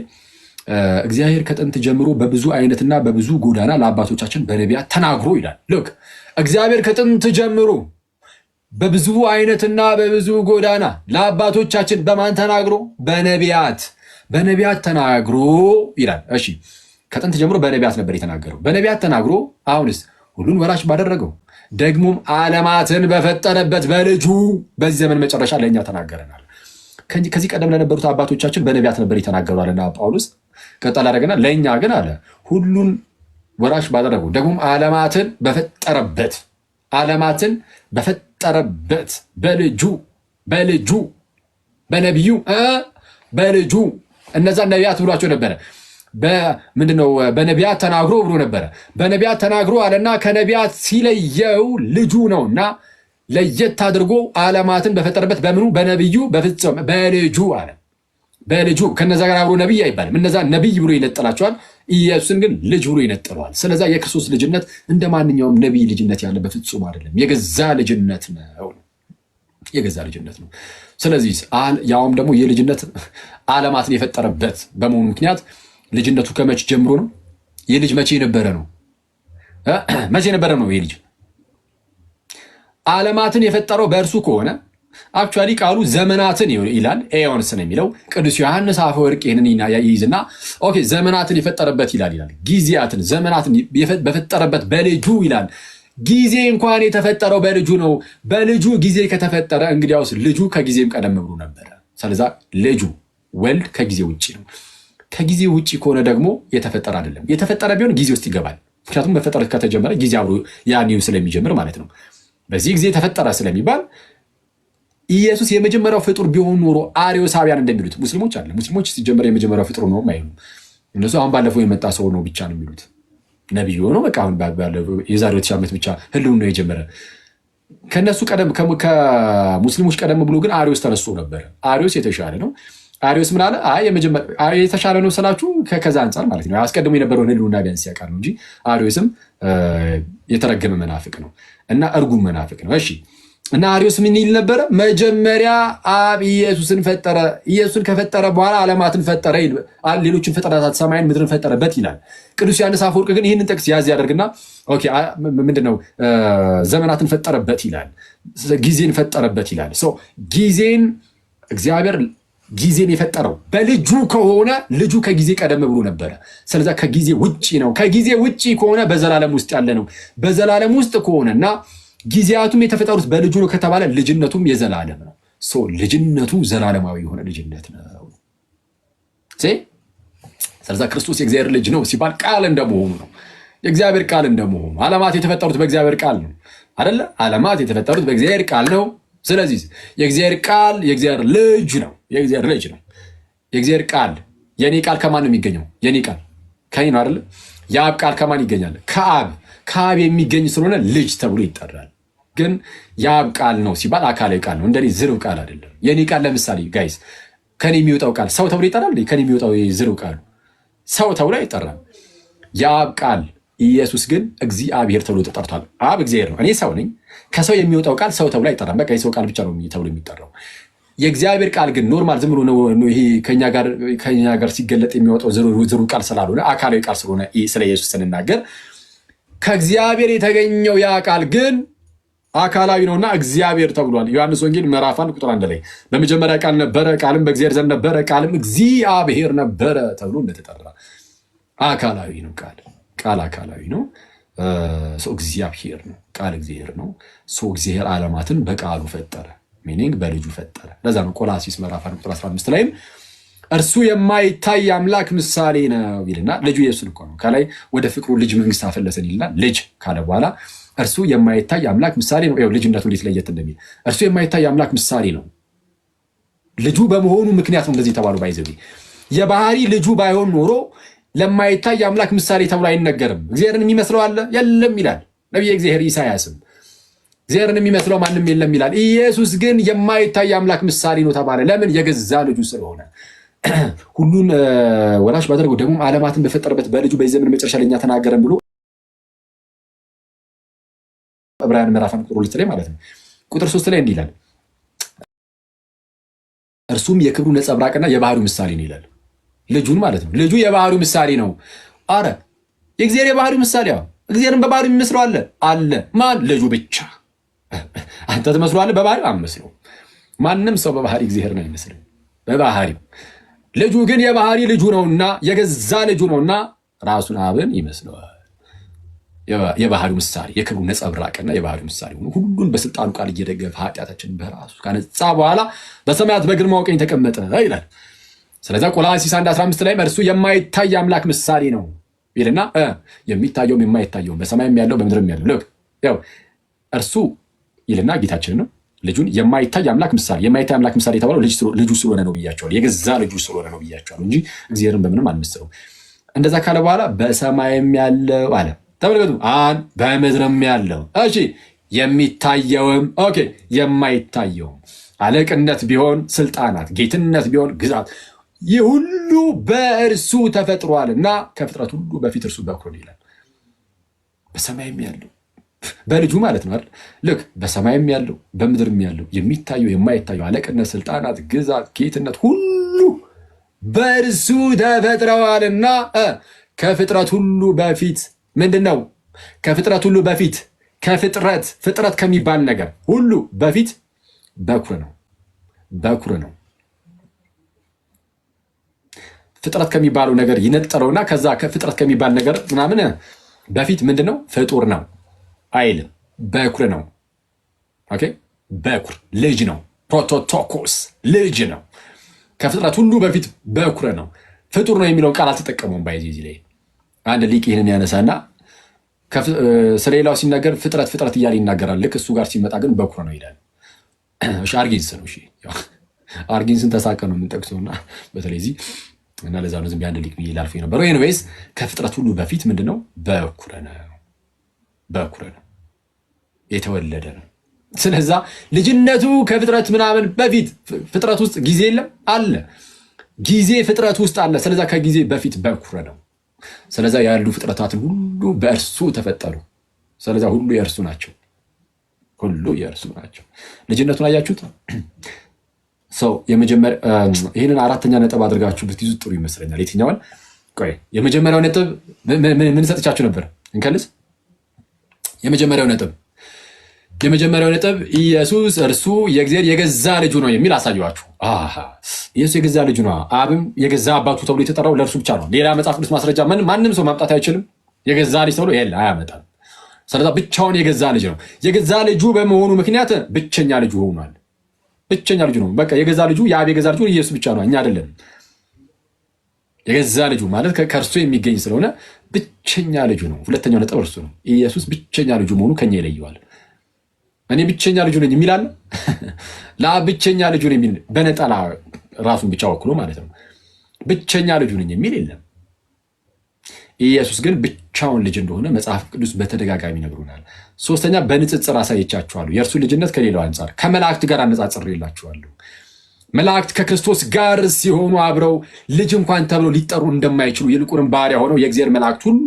እግዚአብሔር ከጥንት ጀምሮ በብዙ አይነትና በብዙ ጎዳና ለአባቶቻችን በነቢያት ተናግሮ ይላል። ልክ እግዚአብሔር ከጥንት ጀምሮ በብዙ አይነትና በብዙ ጎዳና ለአባቶቻችን በማን ተናግሮ? በነቢያት ተናግሮ ይላል። እሺ ከጥንት ጀምሮ በነቢያት ነበር የተናገረው። በነቢያት ተናግሮ አሁንስ ሁሉን ወራሽ ባደረገው ደግሞም ዓለማትን በፈጠረበት በልጁ በዚህ ዘመን መጨረሻ ለእኛ ተናገረናል። ከዚህ ቀደም ለነበሩት አባቶቻችን በነቢያት ነበር የተናገሩ አለና ጳውሎስ ቀጠል አደረገና ለእኛ ግን አለ ሁሉን ወራሽ ባደረገው ደግሞም ዓለማትን በፈጠረበት በልጁ በነቢዩ በልጁ እነዛን ነቢያት ብሏቸው ነበረ። ምንድነው? በነቢያት ተናግሮ ብሎ ነበረ። በነቢያት ተናግሮ አለና ከነቢያት ሲለየው ልጁ ነውና ለየት አድርጎ ዓለማትን በፈጠረበት በምኑ? በነቢዩ በፍጹም በልጁ አለ። በልጁ ከነዛ ጋር አብሮ ነቢይ አይባልም። እነዛ ነቢይ ብሎ ይነጥላቸዋል፣ ኢየሱስን ግን ልጅ ብሎ ይነጥለዋል። ስለዛ የክርስቶስ ልጅነት እንደ ማንኛውም ነቢይ ልጅነት ያለ በፍጹም አይደለም። የገዛ ልጅነት ነው። ስለዚህ ያውም ደግሞ የልጅነት ዓለማትን የፈጠረበት በመሆኑ ምክንያት ልጅነቱ ከመቼ ጀምሮ ነው? ይህ ልጅ መቼ የነበረ ነው? መቼ የነበረ ነው? ይህ ልጅ ዓለማትን የፈጠረው በእርሱ ከሆነ አክቹዋሊ ቃሉ ዘመናትን ይላል። ኤዮንስ ነው የሚለው። ቅዱስ ዮሐንስ አፈወርቅ ይህንን ይይዝና ኦኬ ዘመናትን የፈጠረበት ይላል። ጊዜያትን ዘመናትን በፈጠረበት በልጁ ይላል። ጊዜ እንኳን የተፈጠረው በልጁ ነው። በልጁ ጊዜ ከተፈጠረ እንግዲያውስ ልጁ ከጊዜም ቀደም ብሎ ነበረ። ስለዛ ልጁ ወልድ ከጊዜ ውጭ ነው። ከጊዜ ውጭ ከሆነ ደግሞ የተፈጠረ አይደለም። የተፈጠረ ቢሆን ጊዜ ውስጥ ይገባል። ምክንያቱም መፈጠር ከተጀመረ ጊዜ አብሮ ያኔው ስለሚጀምር ማለት ነው። በዚህ ጊዜ ተፈጠረ ስለሚባል ኢየሱስ የመጀመሪያው ፍጡር ቢሆን ኖሮ አርዮሳውያን እንደሚሉት ሙስሊሞች ሲጀመር የመጀመሪያው ፍጡር ነው አይሉም። እነሱ አሁን ባለፈው የመጣ ሰው ነው ብቻ ነው የሚሉት። ነቢዩ ሆኖ በቃ አሁን የዛሬ 2000 ዓመት ብቻ ህልውና ነው የጀመረ። ከነሱ ቀደም ከሙስሊሞች ቀደም ብሎ ግን አሪዮስ ተነስቶ ነበር። አሪዮስ የተሻለ ነው። አሪዮስ ምን አለ? የተሻለ ነው ስላችሁ ከዛ አንጻር ማለት ነው። አስቀድሞ የነበረውን ህልውና ቢያንስ ያውቃል እንጂ አሪዮስም የተረገመ መናፍቅ ነው እና እርጉም መናፍቅ ነው። እሺ እና አሪዮስ ምን ይል ነበረ? መጀመሪያ አብ ኢየሱስን ፈጠረ፣ ኢየሱስን ከፈጠረ በኋላ ዓለማትን ፈጠረ፣ ሌሎችን ፍጥረታት ሰማይን ምድርን ፈጠረበት ይላል። ቅዱስ ዮሐንስ አፈወርቅ ግን ይህንን ጥቅስ ያዝ ያደርግና ምንድነው ዘመናትን ፈጠረበት ይላል፣ ጊዜን ፈጠረበት ይላል። ጊዜን እግዚአብሔር ጊዜን የፈጠረው በልጁ ከሆነ ልጁ ከጊዜ ቀደም ብሎ ነበረ። ስለዛ ከጊዜ ውጭ ነው። ከጊዜ ውጭ ከሆነ በዘላለም ውስጥ ያለ ነው። በዘላለም ውስጥ ከሆነና ጊዜያቱም የተፈጠሩት በልጁ ነው ከተባለ ልጅነቱም የዘላለም ነው። ልጅነቱ ዘላለማዊ የሆነ ልጅነት ነው። ስለዛ ክርስቶስ የእግዚአብሔር ልጅ ነው ሲባል ቃል እንደመሆኑ ነው። የእግዚአብሔር ቃል እንደመሆኑ ዓለማት የተፈጠሩት በእግዚአብሔር ቃል ነው አይደለ? ዓለማት የተፈጠሩት በእግዚአብሔር ቃል ነው። ስለዚህ የእግዚአብሔር ቃል የእግዚአብሔር ልጅ ነው። የእግዚአብሔር ልጅ ነው። የእግዚአብሔር ቃል የኔ ቃል ከማን ነው የሚገኘው? የኔ ቃል ከኔ ነው አይደለ? የአብ ቃል ከማን ይገኛል? ከአብ የሚገኝ ስለሆነ ልጅ ተብሎ ይጠራል። ግን የአብ ቃል ነው ሲባል አካላዊ ቃል ነው። እንደኔ ዝርው ቃል አይደለም። የኔ ቃል ለምሳሌ ጋይስ ከኔ የሚወጣው ቃል ሰው ተብሎ ይጠራል። ከኔ የሚወጣው ዝርው ቃሉ ሰው ተብሎ አይጠራም። የአብ ቃል ኢየሱስ ግን እግዚአብሔር ተብሎ ተጠርቷል። አብ እግዚአብሔር ነው፣ እኔ ሰው ነኝ። ከሰው የሚወጣው ቃል ሰው ተብሎ አይጠራም። በቃ የሰው ቃል ብቻ ነው ተብሎ የሚጠራው። የእግዚአብሔር ቃል ግን ኖርማል ዝም ብሎ ነው። ይሄ ከኛ ጋር ሲገለጥ የሚወጣው ዝሩ ቃል ስላልሆነ አካላዊ ቃል ስለሆነ ስለ ኢየሱስ ስንናገር ከእግዚአብሔር የተገኘው ያ ቃል ግን አካላዊ ነውና እግዚአብሔር ተብሏል። ዮሐንስ ወንጌል ምዕራፍ 1 ቁጥር 1 ላይ በመጀመሪያ ቃል ነበረ፣ ቃልም በእግዚአብሔር ዘንድ ነበረ፣ ቃልም እግዚአብሔር ነበረ ተብሎ እንደተጠራ አካላዊ ነው። ቃል አካላዊ ነው። እግዚአብሔር ነው። ቃል እግዚአብሔር ነው። እግዚአብሔር ዓለማትን በቃሉ ፈጠረ፣ ሚኒንግ በልጁ ፈጠረ። ለዛ ነው ቆላሲስ ምዕራፍ 1 ቁጥር 15 ላይም እርሱ የማይታይ አምላክ ምሳሌ ነው ይልና ልጁ ኢየሱስ እኮ ነው። ከላይ ወደ ፍቅሩ ልጅ መንግስት አፈለሰን ይልና ልጅ ካለ በኋላ እርሱ የማይታይ አምላክ ምሳሌ ነው። ልጅነቱ እንዴት ለየት እንደሚል እርሱ የማይታይ አምላክ ምሳሌ ነው። ልጁ በመሆኑ ምክንያት ነው እንደዚህ የተባሉ። ባይዘቢ የባህሪ ልጁ ባይሆን ኖሮ ለማይታይ አምላክ ምሳሌ ተብሎ አይነገርም። እግዚአብሔርን የሚመስለው አለ የለም ይላል ነቢየ እግዚአብሔር ኢሳያስም። እግዚአብሔርን የሚመስለው ማንም የለም ይላል። ኢየሱስ ግን የማይታይ አምላክ ምሳሌ ነው ተባለ። ለምን? የገዛ ልጁ ስለሆነ። ሁሉን ወላጅ ባደረገው ደግሞ ዓለማትን በፈጠረበት በልጁ በዚህ ዘመን መጨረሻ ለኛ ተናገረን ብሎ ዕብራውያን ምዕራፍ 1 ቁጥር 2 ላይ ማለት ነው ቁጥር 3 ላይ እንዲህ ይላል፣ እርሱም የክብሩ ነጸብራቅና የባህሪው ምሳሌ ነው ይላል። ልጁን ማለት ነው። ልጁ የባህሪው ምሳሌ ነው። አረ የእግዚአብሔር የባህሪው ምሳሌ እግዚአብሔርን በባህሪው የሚመስለው አለ። ማን? ልጁ ብቻ። አንተ ትመስለዋለህ? በባህሪው አትመስለው። ማንም ሰው በባህሪ እግዚአብሔርን አይመስልም በባህሪው። ልጁ ግን የባህሪ ልጁ ነውና የገዛ ልጁ ነውና ራሱን አብን ይመስለዋል። የባህሪው ምሳሌ የክብሩ ነጸብራቅና የባህሪው ምሳሌ ሆኖ ሁሉን በስልጣኑ ቃል እየደገፈ ኃጢአታችንን በራሱ ካነጻ በኋላ በሰማያት በግርማው ቀኝ ተቀመጠ ይላል። ስለዚህ ቆላስይስ 1:15 ላይ እርሱ የማይታይ አምላክ ምሳሌ ነው ይልና የሚታየውም የማይታየውም በሰማይም ያለው በምድርም ያለው ያው እርሱ ይልና ጌታችን ነው። ልጁን የማይታይ አምላክ ምሳሌ የማይታይ አምላክ ምሳሌ የተባለው ልጁ ስለሆነ ነው ብያቸዋለሁ። የገዛ ልጁ ስለሆነ ነው ብያቸዋለሁ እንጂ እግዚአብሔርን በምንም አንመስለው። እንደዛ ካለ በኋላ በሰማይም ያለው አለ ተመልከቱ፣ በምድርም ያለው እሺ፣ የሚታየውም ኦኬ፣ የማይታየውም አለቅነት ቢሆን ስልጣናት፣ ጌትነት ቢሆን ግዛት፣ ይህ ሁሉ በእርሱ ተፈጥሯልና ከፍጥረት ሁሉ በፊት እርሱ በኩር ይላል። በሰማይም ያለው በልጁ ማለት ነው አይደል? ልክ በሰማይም ያለው በምድርም ያለው የሚታየው የማይታየው አለቅነት፣ ስልጣናት፣ ግዛት፣ ጌትነት ሁሉ በእርሱ ተፈጥረዋልና ከፍጥረት ሁሉ በፊት ምንድን ነው? ከፍጥረት ሁሉ በፊት ፍጥረት ከሚባል ነገር ሁሉ በፊት በኩር ነው። ፍጥረት ከሚባለው ነገር ይነጠረውና ከዛ ፍጥረት ከሚባል ነገር ምናምን በፊት ምንድን ነው? ፍጡር ነው አይልም፣ በኩር ነው። ኦኬ፣ በኩር ልጅ ነው። ፕሮቶቶኮስ ልጅ ነው። ከፍጥረት ሁሉ በፊት በኩር ነው። ፍጡር ነው የሚለውን ቃል አልተጠቀመውም። ባይዚ ላይ አንድ ሊቅ ይህንን ያነሳና ስለሌላው ሲናገር ፍጥረት እያለ ይናገራል። ልክ እሱ ጋር ሲመጣ ግን በኩር ነው ይላል። አርጊንስ ነው። አርጊንስን ተሳቀ ነው የምንጠቅሰውና በተለይ እዚህ እና ለዛ ነው ዝም ቢያንድ ሊቅ ብዬ ላልፎ የነበረው። ኤኒዌይስ ከፍጥረት ሁሉ በፊት ምንድነው? በኩር ነው። የተወለደ ነው። ስለዛ ልጅነቱ ከፍጥረት ምናምን በፊት ፍጥረት ውስጥ ጊዜ የለም አለ። ጊዜ ፍጥረት ውስጥ አለ። ስለዛ ከጊዜ በፊት በኩረ ነው። ስለዛ ያሉ ፍጥረታትን ሁሉ በእርሱ ተፈጠሩ። ስለዛ ሁሉ የእርሱ ናቸው። ሁሉ የእርሱ ናቸው። ልጅነቱን አያችሁት? ሰው የመጀመሪያ ይህንን አራተኛ ነጥብ አድርጋችሁ ብትይዙ ጥሩ ይመስለኛል። የትኛውን? ቆይ የመጀመሪያው ነጥብ ምን ሰጥቻችሁ ነበር? እንከልስ። የመጀመሪያው ነጥብ ኢየሱስ እርሱ የእግዚአብሔር የገዛ ልጁ ነው የሚል አሳየኋችሁ። ኢየሱስ የገዛ ልጁ ነው፣ አብም የገዛ አባቱ ተብሎ የተጠራው ለእርሱ ብቻ ነው። ሌላ መጽሐፍ ቅዱስ ማስረጃ ማንም ሰው ማምጣት አይችልም። የገዛ ልጅ ተብሎ የለ አያመጣም። ስለዛ ብቻውን የገዛ ልጅ ነው። የገዛ ልጁ በመሆኑ ምክንያት ብቸኛ ልጁ ሆኗል። ብቸኛ ልጁ ነው። በቃ የገዛ ልጁ የአብ የገዛ ልጁ ኢየሱስ ብቻ ነው፣ እኛ አይደለም። የገዛ ልጁ ማለት ከእርሱ የሚገኝ ስለሆነ ብቸኛ ልጁ ነው። ሁለተኛው ነጥብ እርሱ ነው። ኢየሱስ ብቸኛ ልጁ መሆኑ ከኛ ይለየዋል። እኔ ብቸኛ ልጁ ነኝ የሚል አለ? ለአብ ብቸኛ ልጁ ነኝ የሚል በነጠላ ራሱን ብቻ ወክሎ ማለት ነው። ብቸኛ ልጁ ነኝ የሚል የለም። ኢየሱስ ግን ብቻውን ልጅ እንደሆነ መጽሐፍ ቅዱስ በተደጋጋሚ ነግሮናል። ሶስተኛ በንጽጽር አሳይቻችኋለሁ። የእርሱ ልጅነት ከሌላው አንጻር ከመላእክት ጋር አነጻጽሬላችኋለሁ። መላእክት ከክርስቶስ ጋር ሲሆኑ አብረው ልጅ እንኳን ተብለው ሊጠሩ እንደማይችሉ ይልቁንም ባሪያ ሆነው የእግዚአብሔር መላእክት ሁሉ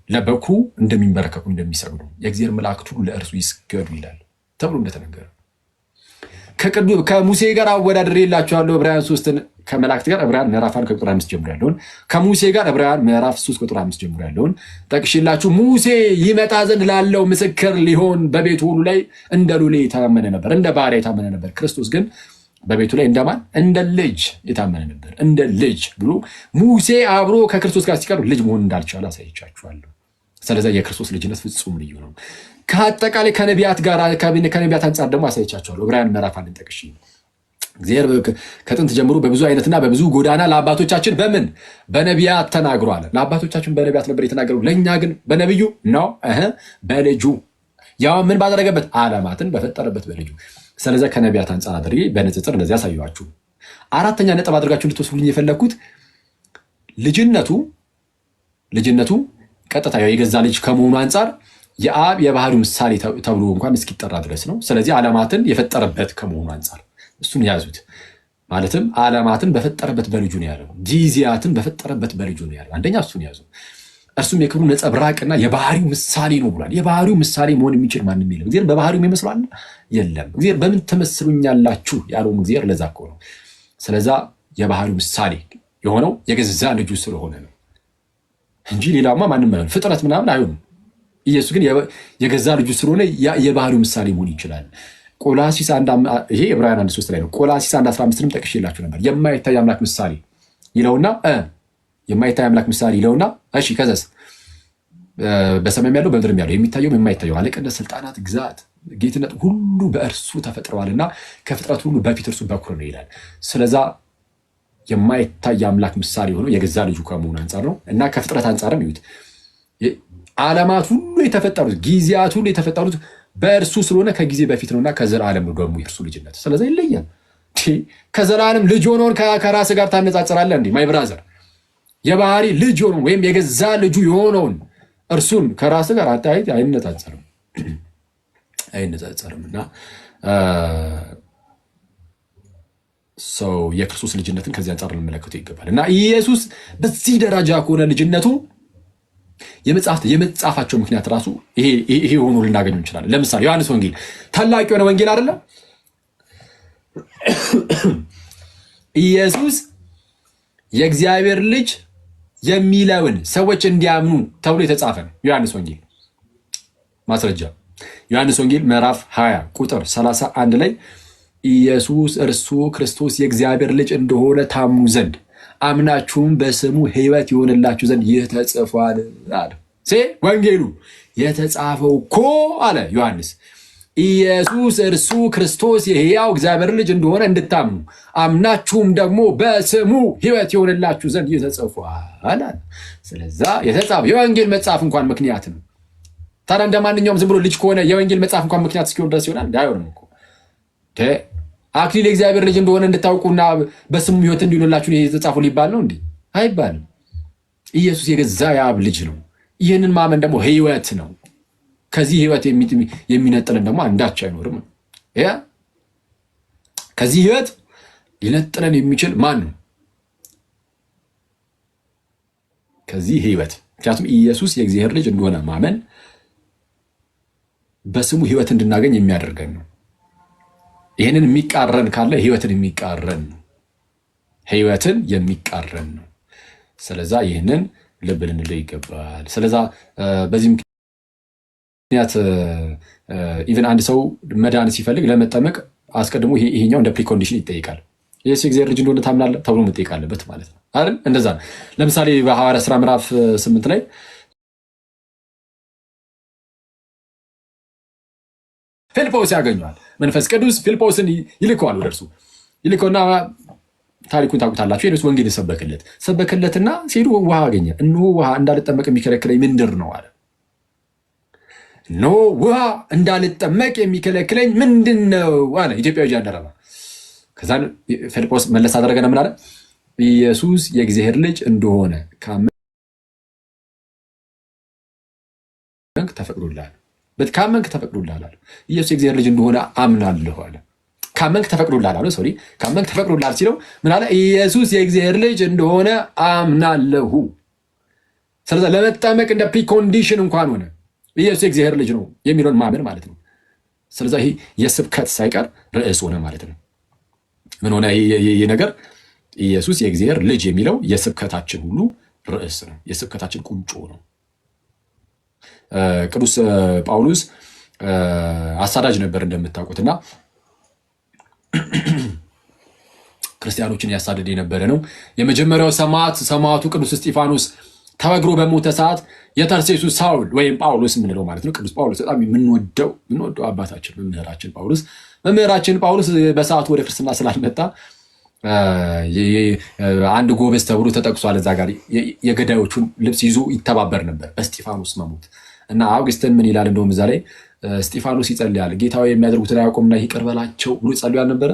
ለበኩሩ እንደሚንበረከኩ እንደሚሰግዱ የእግዚአብሔር መላእክት ሁሉ ለእርሱ ይስገዱ ይላል ተብሎ እንደተነገረ ከሙሴ ጋር አወዳድሬላችኋለሁ። ዕብራውያን 3ን ከመላእክት ጋር ዕብራውያን ምዕራፍ 1 ቁጥር 5 ጀምሮ ያለውን ከሙሴ ጋር ዕብራውያን ምዕራፍ 3 ቁጥር 5 ጀምሮ ያለውን ጠቅሼላችሁ ሙሴ ይመጣ ዘንድ ላለው ምስክር ሊሆን በቤቱ ሁሉ ላይ እንደ ሎሌ የታመነ ነበር፣ እንደ ባሪያ የታመነ ነበር። ክርስቶስ ግን በቤቱ ላይ እንደማን? እንደ ልጅ የታመነ ነበር። እንደ ልጅ ብሎ ሙሴ አብሮ ከክርስቶስ ጋር ሲቀርብ ልጅ መሆን እንዳልቻለ አሳይቻችኋለሁ። ስለዚህ የክርስቶስ ልጅነት ፍጹም ልዩ ነው። ከአጠቃላይ ከነቢያት አንጻር ደግሞ አሳይቻችኋለሁ። ዕብራውያን ምዕራፍ 1 ጠቅሼ እግዚአብሔር ከጥንት ጀምሮ በብዙ አይነትና በብዙ ጎዳና ለአባቶቻችን በነቢያት ተናግሯል። ለአባቶቻችን በነቢያት ነበር የተናገረው፣ ለእኛ ግን በነቢዩ ነው በልጁ ያው ምን ባደረገበት? ዓለማትን በፈጠረበት በልጁ። ስለዚህ ከነቢያት አንጻር አድርጌ በንጽጽር እንደዚህ ያሳየኋችሁ። አራተኛ ነጥብ አድርጋችሁ እንድትወስዱልኝ የፈለግኩት ልጅነቱ ቀጥታ የገዛ ልጅ ከመሆኑ አንጻር የአብ የባህሪው ምሳሌ ተብሎ እንኳን እስኪጠራ ድረስ ነው። ስለዚህ ዓለማትን የፈጠረበት ከመሆኑ አንጻር እሱን ያዙት። ማለትም ዓለማትን በፈጠረበት በልጁ ነው ያለው፣ ጊዜያትን በፈጠረበት በልጁ ነው ያለው። አንደኛ እሱን ያዙ። እርሱም የክብሩ ነጸብራቅና የባህሪው ምሳሌ ነው ብሏል። የባህሪው ምሳሌ መሆን የሚችል ማንም የለም። እግዚአብሔር በባህሪው ይመስላል የለም። እግዚአብሔር በምን ትመስሉኛላችሁ ያለውም እግዚአብሔር ለዛ እኮ ነው። ስለዛ የባህሪው ምሳሌ የሆነው የገዛ ልጁ ስለሆነ ነው እንጂ ሌላማ ማንም አይሆን፣ ፍጥረት ምናምን አይሆንም። ኢየሱስ ግን የገዛ ልጁ ስለሆነ የባህሪው ምሳሌ መሆን ይችላል። ቆላሲስ ይሄ ዕብራውያን 1:3 ላይ ነው። ቆላሲስ 1:15ንም ጠቅሼላችሁ ነበር። የማይታይ አምላክ ምሳሌ ይለውና የማይታይ አምላክ ምሳሌ ይለውና እሺ ከዛስ በሰማይም ያለው በምድርም ያለው የሚታየው የማይታየው አለቅነት፣ ስልጣናት፣ ግዛት፣ ጌትነት ሁሉ በእርሱ ተፈጥረዋልና ከፍጥረት ሁሉ በፊት እርሱ በኩር ነው ይላል። ስለዛ የማይታይ አምላክ ምሳሌ ሆኖ የገዛ ልጁ ከመሆኑ አንጻር ነው እና ከፍጥረት አንጻርም ይሁት ዓለማት ሁሉ የተፈጠሩት ጊዜያት ሁሉ የተፈጠሩት በእርሱ ስለሆነ ከጊዜ በፊት ነውና ከዘላለም ነው ደግሞ የእርሱ ልጅነት። ስለዚህ ይለያል። ከዘላለም ልጅ ሆኖን ከራስ ጋር ታነጻጽራለህ እንዴ? ማይ ብራዘር የባህሪ ልጅ ሆኖ ወይም የገዛ ልጁ የሆነውን እርሱን ከራስ ጋር አታይት አይነጻጸርም። እና ሰው የክርስቶስ ልጅነትን ከዚህ አንጻር ልንመለከተው ይገባል። እና ኢየሱስ በዚህ ደረጃ ከሆነ ልጅነቱ የመጻፋቸው ምክንያት ራሱ ይሄ ሆኖ ልናገኙ እንችላለን። ለምሳሌ ዮሐንስ ወንጌል ታላቅ የሆነ ወንጌል አይደለ? ኢየሱስ የእግዚአብሔር ልጅ የሚለውን ሰዎች እንዲያምኑ ተብሎ የተጻፈ ነው። ዮሐንስ ወንጌል ማስረጃ ዮሐንስ ወንጌል ምዕራፍ 20 ቁጥር 31 ላይ ኢየሱስ እርሱ ክርስቶስ የእግዚአብሔር ልጅ እንደሆነ ታምኑ ዘንድ አምናችሁም በስሙ ሕይወት ይሆንላችሁ ዘንድ ይህ ተጽፏል አለ። ወንጌሉ የተጻፈው እኮ አለ ዮሐንስ ኢየሱስ እርሱ ክርስቶስ የሕያው እግዚአብሔር ልጅ እንደሆነ እንድታምኑ አምናችሁም ደግሞ በስሙ ሕይወት ይሆንላችሁ ዘንድ ይህ ተጽፏል አለ። ስለዛ የተጻፈው የወንጌል መጽሐፍ እንኳን ምክንያት ነው። ታዲያ እንደማንኛውም ዝም ብሎ ልጅ ከሆነ የወንጌል መጽሐፍ እንኳን ምክንያት እስኪሆን ድረስ ይሆናል? አይሆንም እኮ አክሊል የእግዚአብሔር ልጅ እንደሆነ እንድታውቁና በስሙ ሕይወት እንዲሆንላችሁ የተጻፈው ሊባል ነው እንዴ? አይባልም። ኢየሱስ የገዛ የአብ ልጅ ነው። ይህንን ማመን ደግሞ ሕይወት ነው። ከዚህ ህይወት የሚነጥልን ደግሞ አንዳች አይኖርም። ከዚህ ህይወት ሊነጥለን የሚችል ማን ነው? ከዚህ ህይወት። ምክንያቱም ኢየሱስ የእግዚአብሔር ልጅ እንደሆነ ማመን በስሙ ህይወት እንድናገኝ የሚያደርገን ነው። ይህንን የሚቃረን ካለ ህይወትን የሚቃረን ነው። ህይወትን የሚቃረን ነው። ስለዛ ይህንን ልብ ልንለው ይገባል። ስለዛ በዚህ ምክንያት ኢቨን አንድ ሰው መዳን ሲፈልግ ለመጠመቅ አስቀድሞ ይሄኛው እንደ ፕሪኮንዲሽን ይጠይቃል። ኢየሱስ የእግዚአብሔር ልጅ እንደሆነ ታምናለህ ተብሎ መጠየቅ አለበት ማለት ነው አይደል? እንደዛ ነው። ለምሳሌ በሐዋርያት ሥራ ምዕራፍ 8 ላይ ፊልጶስ ያገኘዋል። መንፈስ ቅዱስ ፊልጶስን ይልከዋል፣ ወደ እርሱ ይልከውና ታሪኩን ታውቁታላችሁ። ሄዶስ ወንጌልን ሰበከለትና ሲሄዱ ውሃ አገኘ። እነሆ ውሃ እንዳልጠመቅ የሚከለክለኝ ምንድር ነው አለ። እነሆ ውሃ እንዳልጠመቅ የሚከለክለኝ ምንድን ነው አለ ኢትዮጵያዊ ጃንደረባ። ከዛ ፊልጶስ መለስ አደረገና ምን አለ? ኢየሱስ የእግዚአብሔር ልጅ እንደሆነ ካመንክ ተፈቅዶልሃል። ካመንክ ተፈቅዶልሃል አለ። ኢየሱስ የእግዚአብሔር ልጅ እንደሆነ አምናለሁ አለ። ካመንክ ተፈቅዶልሃል አለ። ሶሪ ካመንክ ተፈቅዶልሃል ሲለው ምን አለ? ኢየሱስ የእግዚአብሔር ልጅ እንደሆነ አምናለሁ። ስለዚህ ለመጠመቅ እንደ ፕሪኮንዲሽን እንኳን ሆነ ኢየሱስ የእግዚአብሔር ልጅ ነው የሚለውን ማመን ማለት ነው። ስለዚህ ይሄ የስብከት ሳይቀር ርዕስ ሆነ ማለት ነው። ምን ሆነ ይሄ ነገር? ኢየሱስ የእግዚአብሔር ልጅ የሚለው የስብከታችን ሁሉ ርዕስ ነው። የስብከታችን ቁንጮ ነው። ቅዱስ ጳውሎስ አሳዳጅ ነበር እንደምታውቁትና ክርስቲያኖችን ያሳደድ የነበረ ነው። የመጀመሪያው ሰማዕቱ ቅዱስ እስጢፋኖስ ተወግሮ በሞተ ሰዓት የተርሴሱ ሳውል ወይም ጳውሎስ የምንለው ማለት ነው። ቅዱስ ጳውሎስ በጣም የምንወደው አባታችን መምህራችን ጳውሎስ በሰዓቱ ወደ ክርስትና ስላልመጣ አንድ ጎበዝ ተብሎ ተጠቅሷል። እዛ ጋር የገዳዮቹን ልብስ ይዞ ይተባበር ነበር በእስጢፋኖስ መሞት እና አውግስትን ምን ይላል? እንደውም እዛ ላይ እስጢፋኖስ ይጸልያል፣ ጌታ ሆይ የሚያደርጉትን አያውቁምና ይቅር በላቸው ብሎ ጸልዮ አልነበረ?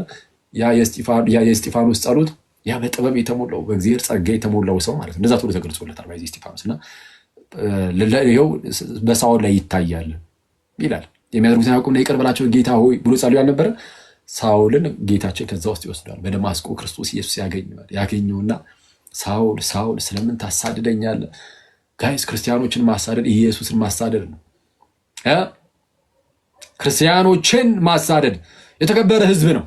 ያ የእስጢፋኖስ ጸሎት ያ በጥበብ የተሞላው በእግዚአብሔር ጸጋ የተሞላው ሰው ማለት ነው። እንደዛ ተብሎ ተገልጾለታል ባይዚ እስጢፋኖስ እና ይኸው በሳውል ላይ ይታያል ይላል። የሚያደርጉትን አያውቁምና ይቅር በላቸው ጌታ ሆይ ብሎ ጸልዮ አልነበረ? ሳውልን ጌታችን ከዛ ውስጥ ይወስዳል። በደማስቆ ክርስቶስ ኢየሱስ ያገኘውና ሳውል ሳውል ስለምን ታሳድደኛለህ? ጋይስ ክርስቲያኖችን ማሳደድ ኢየሱስን ማሳደድ ነው። ክርስቲያኖችን ማሳደድ የተከበረ ህዝብ ነው።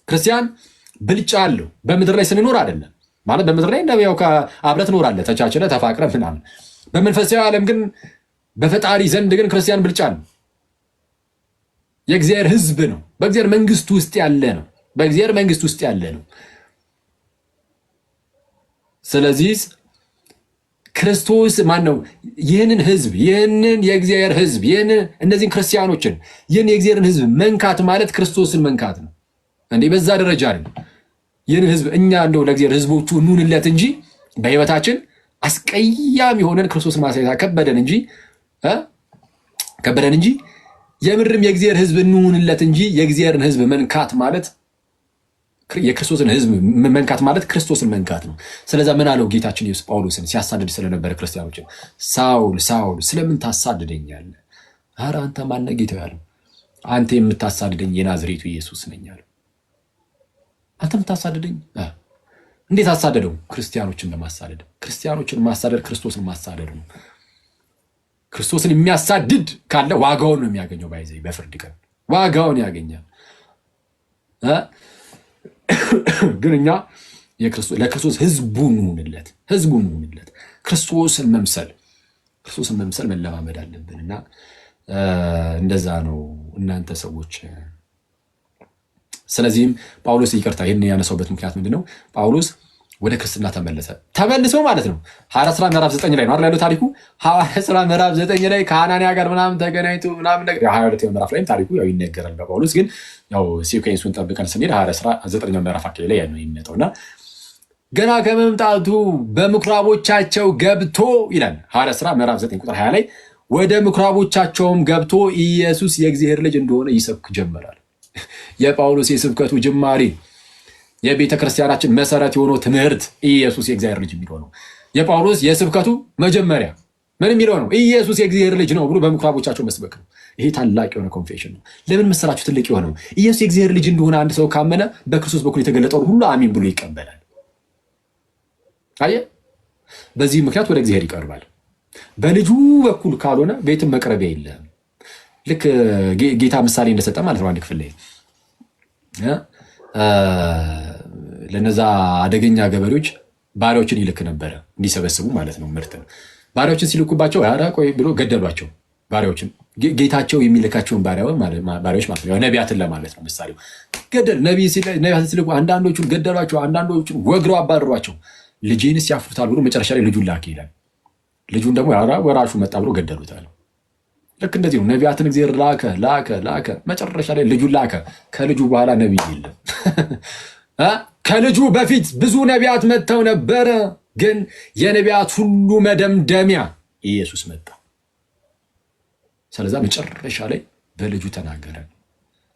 ክርስቲያን ብልጫ አለው። በምድር ላይ ስንኖር አይደለም ማለት በምድር ላይ እንደው አብረህ ትኖራለህ ተቻችለህ ተፋቅረህ ምናምን። በመንፈሳዊ ዓለም ግን በፈጣሪ ዘንድ ግን ክርስቲያን ብልጫ ነው። የእግዚአብሔር ህዝብ ነው። በእግዚአብሔር መንግስት ውስጥ ያለ ነው። ስለዚህ ክርስቶስ ማን ነው? ይህንን ህዝብ ይህንን የእግዚአብሔር ህዝብ እነዚህን ክርስቲያኖችን ይህን የእግዚአብሔርን ህዝብ መንካት ማለት ክርስቶስን መንካት ነው። እንዴ በዛ ደረጃ ነው። ይህንን ህዝብ እኛ እንደው ለእግዚአብሔር ህዝቦቹ እንሁንለት እንጂ በህይወታችን አስቀያሚ ሆነን ክርስቶስን ማሳየት ከበደን እንጂ የምድርም የእግዚአብሔር ህዝብ እንሁንለት እንጂ የእግዚአብሔርን ህዝብ መንካት ማለት የክርስቶስን ህዝብ መንካት ማለት ክርስቶስን መንካት ነው። ስለዛ ምን አለው ጌታችን ኢየሱስ ጳውሎስን ሲያሳድድ ስለነበረ ክርስቲያኖችን፣ ሳውል ሳውል ስለምን ታሳድደኛለህ? ኧረ አንተ ማነህ ጌታ ያለው? አንተ የምታሳድደኝ የናዝሬቱ ኢየሱስ ነኝ አለው። አንተ የምታሳድደኝ እንዴት አሳደደው? ክርስቲያኖችን በማሳደድ። ክርስቲያኖችን ማሳደድ ክርስቶስን ማሳደድ ነው። ክርስቶስን የሚያሳድድ ካለ ዋጋውን ነው የሚያገኘው። ባይዘይ በፍርድ ቀን ዋጋውን ያገኛል። ግን እኛ ለክርስቶስ ህዝቡ እንሁንለት። ክርስቶስን መምሰል መለማመድ አለብን እና እንደዛ ነው እናንተ ሰዎች። ስለዚህም ጳውሎስ ይቅርታ ይህን ያነሳውበት ምክንያት ምንድነው? ጳውሎስ ወደ ክርስትና ተመልሶ ማለት ነው። ሐዋርያት ሥራ ምዕራፍ 9 ላይ ነው አይደል ያለው ታሪኩ። ሐዋርያት ሥራ ምዕራፍ 9 ላይ ከሐናንያ ጋር ምናምን ተገናኝቶ ምናምን ነገር 22ኛው ምዕራፍ ላይም ታሪኩ ያው ይነገራል በጳውሎስ። ግን ያው ሲኩዌንሱን ጠብቀን ስንሄድ ሐዋርያት ሥራ 9ኛው ምዕራፍ አካባቢ ላይ ያለው የሚመጣውና ገና ከመምጣቱ በምኩራቦቻቸው ገብቶ ይላል። ሐዋርያት ሥራ ምዕራፍ 9 ቁጥር 20 ላይ ወደ ምኩራቦቻቸውም ገብቶ ኢየሱስ የእግዚአብሔር ልጅ እንደሆነ ይሰብክ ጀመራል። የጳውሎስ የስብከቱ ጅማሬ የቤተ ክርስቲያናችን መሰረት የሆነው ትምህርት ኢየሱስ የእግዚአብሔር ልጅ የሚለው ነው። የጳውሎስ የስብከቱ መጀመሪያ ምን የሚለው ነው? ኢየሱስ የእግዚአብሔር ልጅ ነው ብሎ በምኩራቦቻቸው መስበክ ነው። ይሄ ታላቅ የሆነ ኮንፌሽን ነው። ለምን መሰላችሁ ትልቅ የሆነው? ኢየሱስ የእግዚአብሔር ልጅ እንደሆነ አንድ ሰው ካመነ በክርስቶስ በኩል የተገለጠውን ሁሉ አሚን ብሎ ይቀበላል። አየህ፣ በዚህ ምክንያት ወደ እግዚአብሔር ይቀርባል። በልጁ በኩል ካልሆነ ቤትም መቅረቢያ የለም። ልክ ጌታ ምሳሌ እንደሰጠ ማለት ነው። አንድ ክፍል ላይ ለነዛ አደገኛ ገበሬዎች ባሪያዎችን ይልክ ነበረ እንዲሰበስቡ ማለት ነው ምርትን። ባሪያዎችን ሲልኩባቸው ኧረ ቆይ ብሎ ገደሏቸው። ባሪያዎችን ጌታቸው የሚልካቸውን ባሪያዎች ማለት ነው፣ ነቢያትን ለማለት ነው ምሳሌው። ገደል ነቢያትን ሲልኩ አንዳንዶቹን ገደሏቸው፣ አንዳንዶቹን ወግረው አባረሯቸው። ልጄንስ ያፍሩታል ብሎ መጨረሻ ላይ ልጁን ላከ ይላል። ልጁን ደግሞ ወራሹ መጣ ብሎ ገደሉታል። ልክ እንደዚህ ነው። ነቢያትን እግዚአብሔር ላከ፣ መጨረሻ ላይ ልጁን ላከ። ከልጁ በኋላ ነቢይ የለም። ከልጁ በፊት ብዙ ነቢያት መጥተው ነበረ፣ ግን የነቢያት ሁሉ መደምደሚያ ኢየሱስ መጣ። ስለዛ መጨረሻ ላይ በልጁ ተናገረ።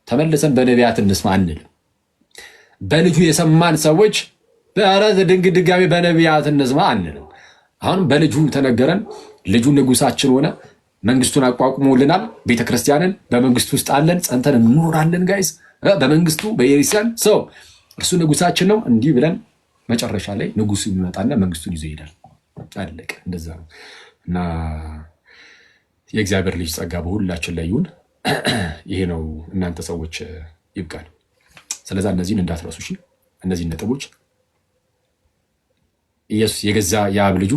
ተመልሰን በነቢያት እንስማ አንልም። በልጁ የሰማን ሰዎች ድጋሚ በነቢያት እንስማ አንልም። አሁን በልጁ ተነገረን። ልጁ ንጉሳችን ሆነ፣ መንግስቱን አቋቁሞልናል። ቤተክርስቲያንን በመንግስቱ ውስጥ አለን፣ ጸንተን እንኖራለን። ጋይስ በመንግስቱ በኢየሩሳሌም ሰው እርሱ ንጉሳችን ነው። እንዲህ ብለን መጨረሻ ላይ ንጉሱ የሚመጣና መንግስቱን ይዞ ይሄዳል። አለቀ። እንደዛ ነው እና የእግዚአብሔር ልጅ ጸጋ በሁላችን ላይ ይሁን። ይሄ ነው። እናንተ ሰዎች ይብቃል። ስለዛ እነዚህን እንዳትረሱ እሺ። እነዚህን ነጥቦች ኢየሱስ የገዛ የአብ ልጁ፣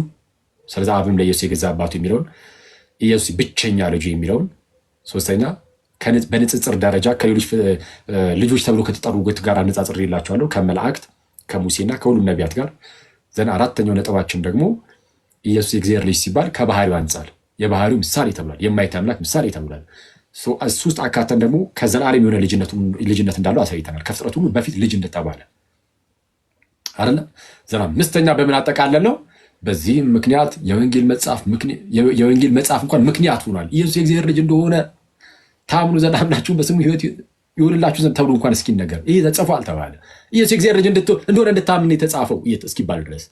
ስለዛ አብም ለኢየሱስ የገዛ አባቱ የሚለውን፣ ኢየሱስ ብቸኛ ልጁ የሚለውን፣ ሶስተኛ በንጽጽር ደረጃ ከሌሎች ልጆች ተብሎ ከተጠሩት ጋር አነጻጽር የላቸዋለሁ ከመላእክት ከሙሴና ከሁሉም ነቢያት ጋር። ዘና አራተኛው ነጥባችን ደግሞ ኢየሱስ የእግዚአብሔር ልጅ ሲባል ከባህሪው አንጻር የባህሪው ምሳሌ ተብሏል። የማይታይ አምላክ ምሳሌ ተብሏል። እሱ ውስጥ አካተን ደግሞ ከዘላለም የሆነ ልጅነት እንዳለው አሳይተናል። ከፍጥረት ሁሉ በፊት ልጅ እንደተባለ አይደለ? ዘና አምስተኛ በምን አጠቃለን ነው? በዚህም ምክንያት የወንጌል መጽሐፍ እንኳን ምክንያት ሆኗል። ኢየሱስ የእግዚአብሔር ልጅ እንደሆነ ታምኑ ዘንድ አምናችሁ በስሙ ሕይወት ይሆንላችሁ ዘንድ ተብሎ እንኳን እስኪነገር ይህ ተጽፏል ተባለ። ኢየሱስ የእግዚአብሔር ልጅ እንደሆነ እንድታምን የተጻፈው እስኪባል ድረስ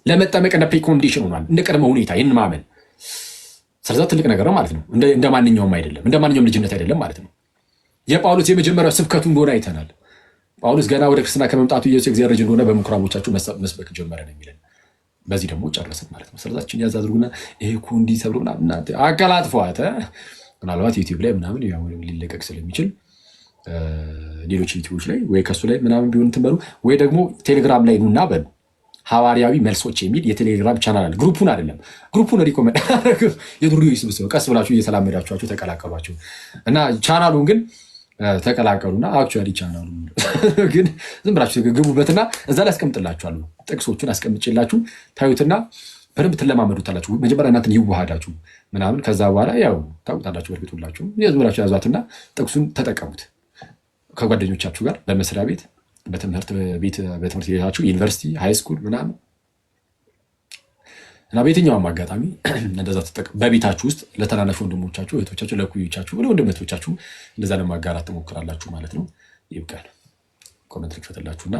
ለመጠመቅ እንደ ፕሪኮንዲሽን ሆኗል፣ እንደ ቅድመ ሁኔታ ይህን ማመን። ስለዛ ትልቅ ነገር ነው ማለት ነው። እንደ ማንኛውም አይደለም፣ እንደ ማንኛውም ልጅነት አይደለም ማለት ነው። የጳውሎስ የመጀመሪያው ስብከቱ እንደሆነ አይተናል። ጳውሎስ ገና ወደ ክርስትና ከመምጣቱ ኢየሱስ የእግዚአብሔር ልጅ እንደሆነ በምኩራቦቻችሁ መስበክ ጀመረ ነው የሚለን። በዚህ ደግሞ ጨረስን ማለት ነው። ስለዛችን ያዛዝሩና ይሄ እኮ እንዲህ ተብሎ ምናምን አቀላጥፏት ምናልባት ዩቲዩብ ላይ ምናምን ሊለቀቅ ስለሚችል ሌሎች ዩቲዩቦች ላይ ወይ ከሱ ላይ ምናምን ቢሆን እንትን በሉ፣ ወይ ደግሞ ቴሌግራም ላይ ኑና በሉ። ሐዋርያዊ መልሶች የሚል የቴሌግራም ቻናል አለ። ግሩፑን አይደለም፣ ግሩፑን ሪኮመንድ አደረግም። የዱርዬዎች ስብስብ ቀስ ብላችሁ እየተላመዳችኋቸው ተቀላቀሏቸው እና ቻናሉን ግን ተቀላቀሉና አክቹዋሊ ቻናሉ ግን ዝም ብላችሁ ግቡበትና እዛ ላይ አስቀምጥላችኋለሁ። ጥቅሶቹን አስቀምጬላችሁ ታዩትና በደንብ ትለማመዱታላችሁ። መጀመሪያ እናንተን ይዋሃዳችሁ ምናምን፣ ከዛ በኋላ ያው ታውቁታላችሁ። በእርግጥ ሁላችሁ ዝም ብላችሁ ያዟትና ጥቅሱን ተጠቀሙት ከጓደኞቻችሁ ጋር በመስሪያ ቤት፣ በትምህርት ቤታችሁ፣ ዩኒቨርሲቲ፣ ሃይስኩል ምናምን እና በየትኛውም አጋጣሚ እንደዛ ተጠቀሙ። በቤታችሁ ውስጥ ለተናናሽ ወንድሞቻችሁ፣ እህቶቻችሁ፣ ለኩዮቻችሁ፣ ለወንድም እህቶቻችሁ እንደዛ ለማጋራት ትሞክራላችሁ ማለት ነው። ይብቃል። ኮመንት ልክፈትላችሁና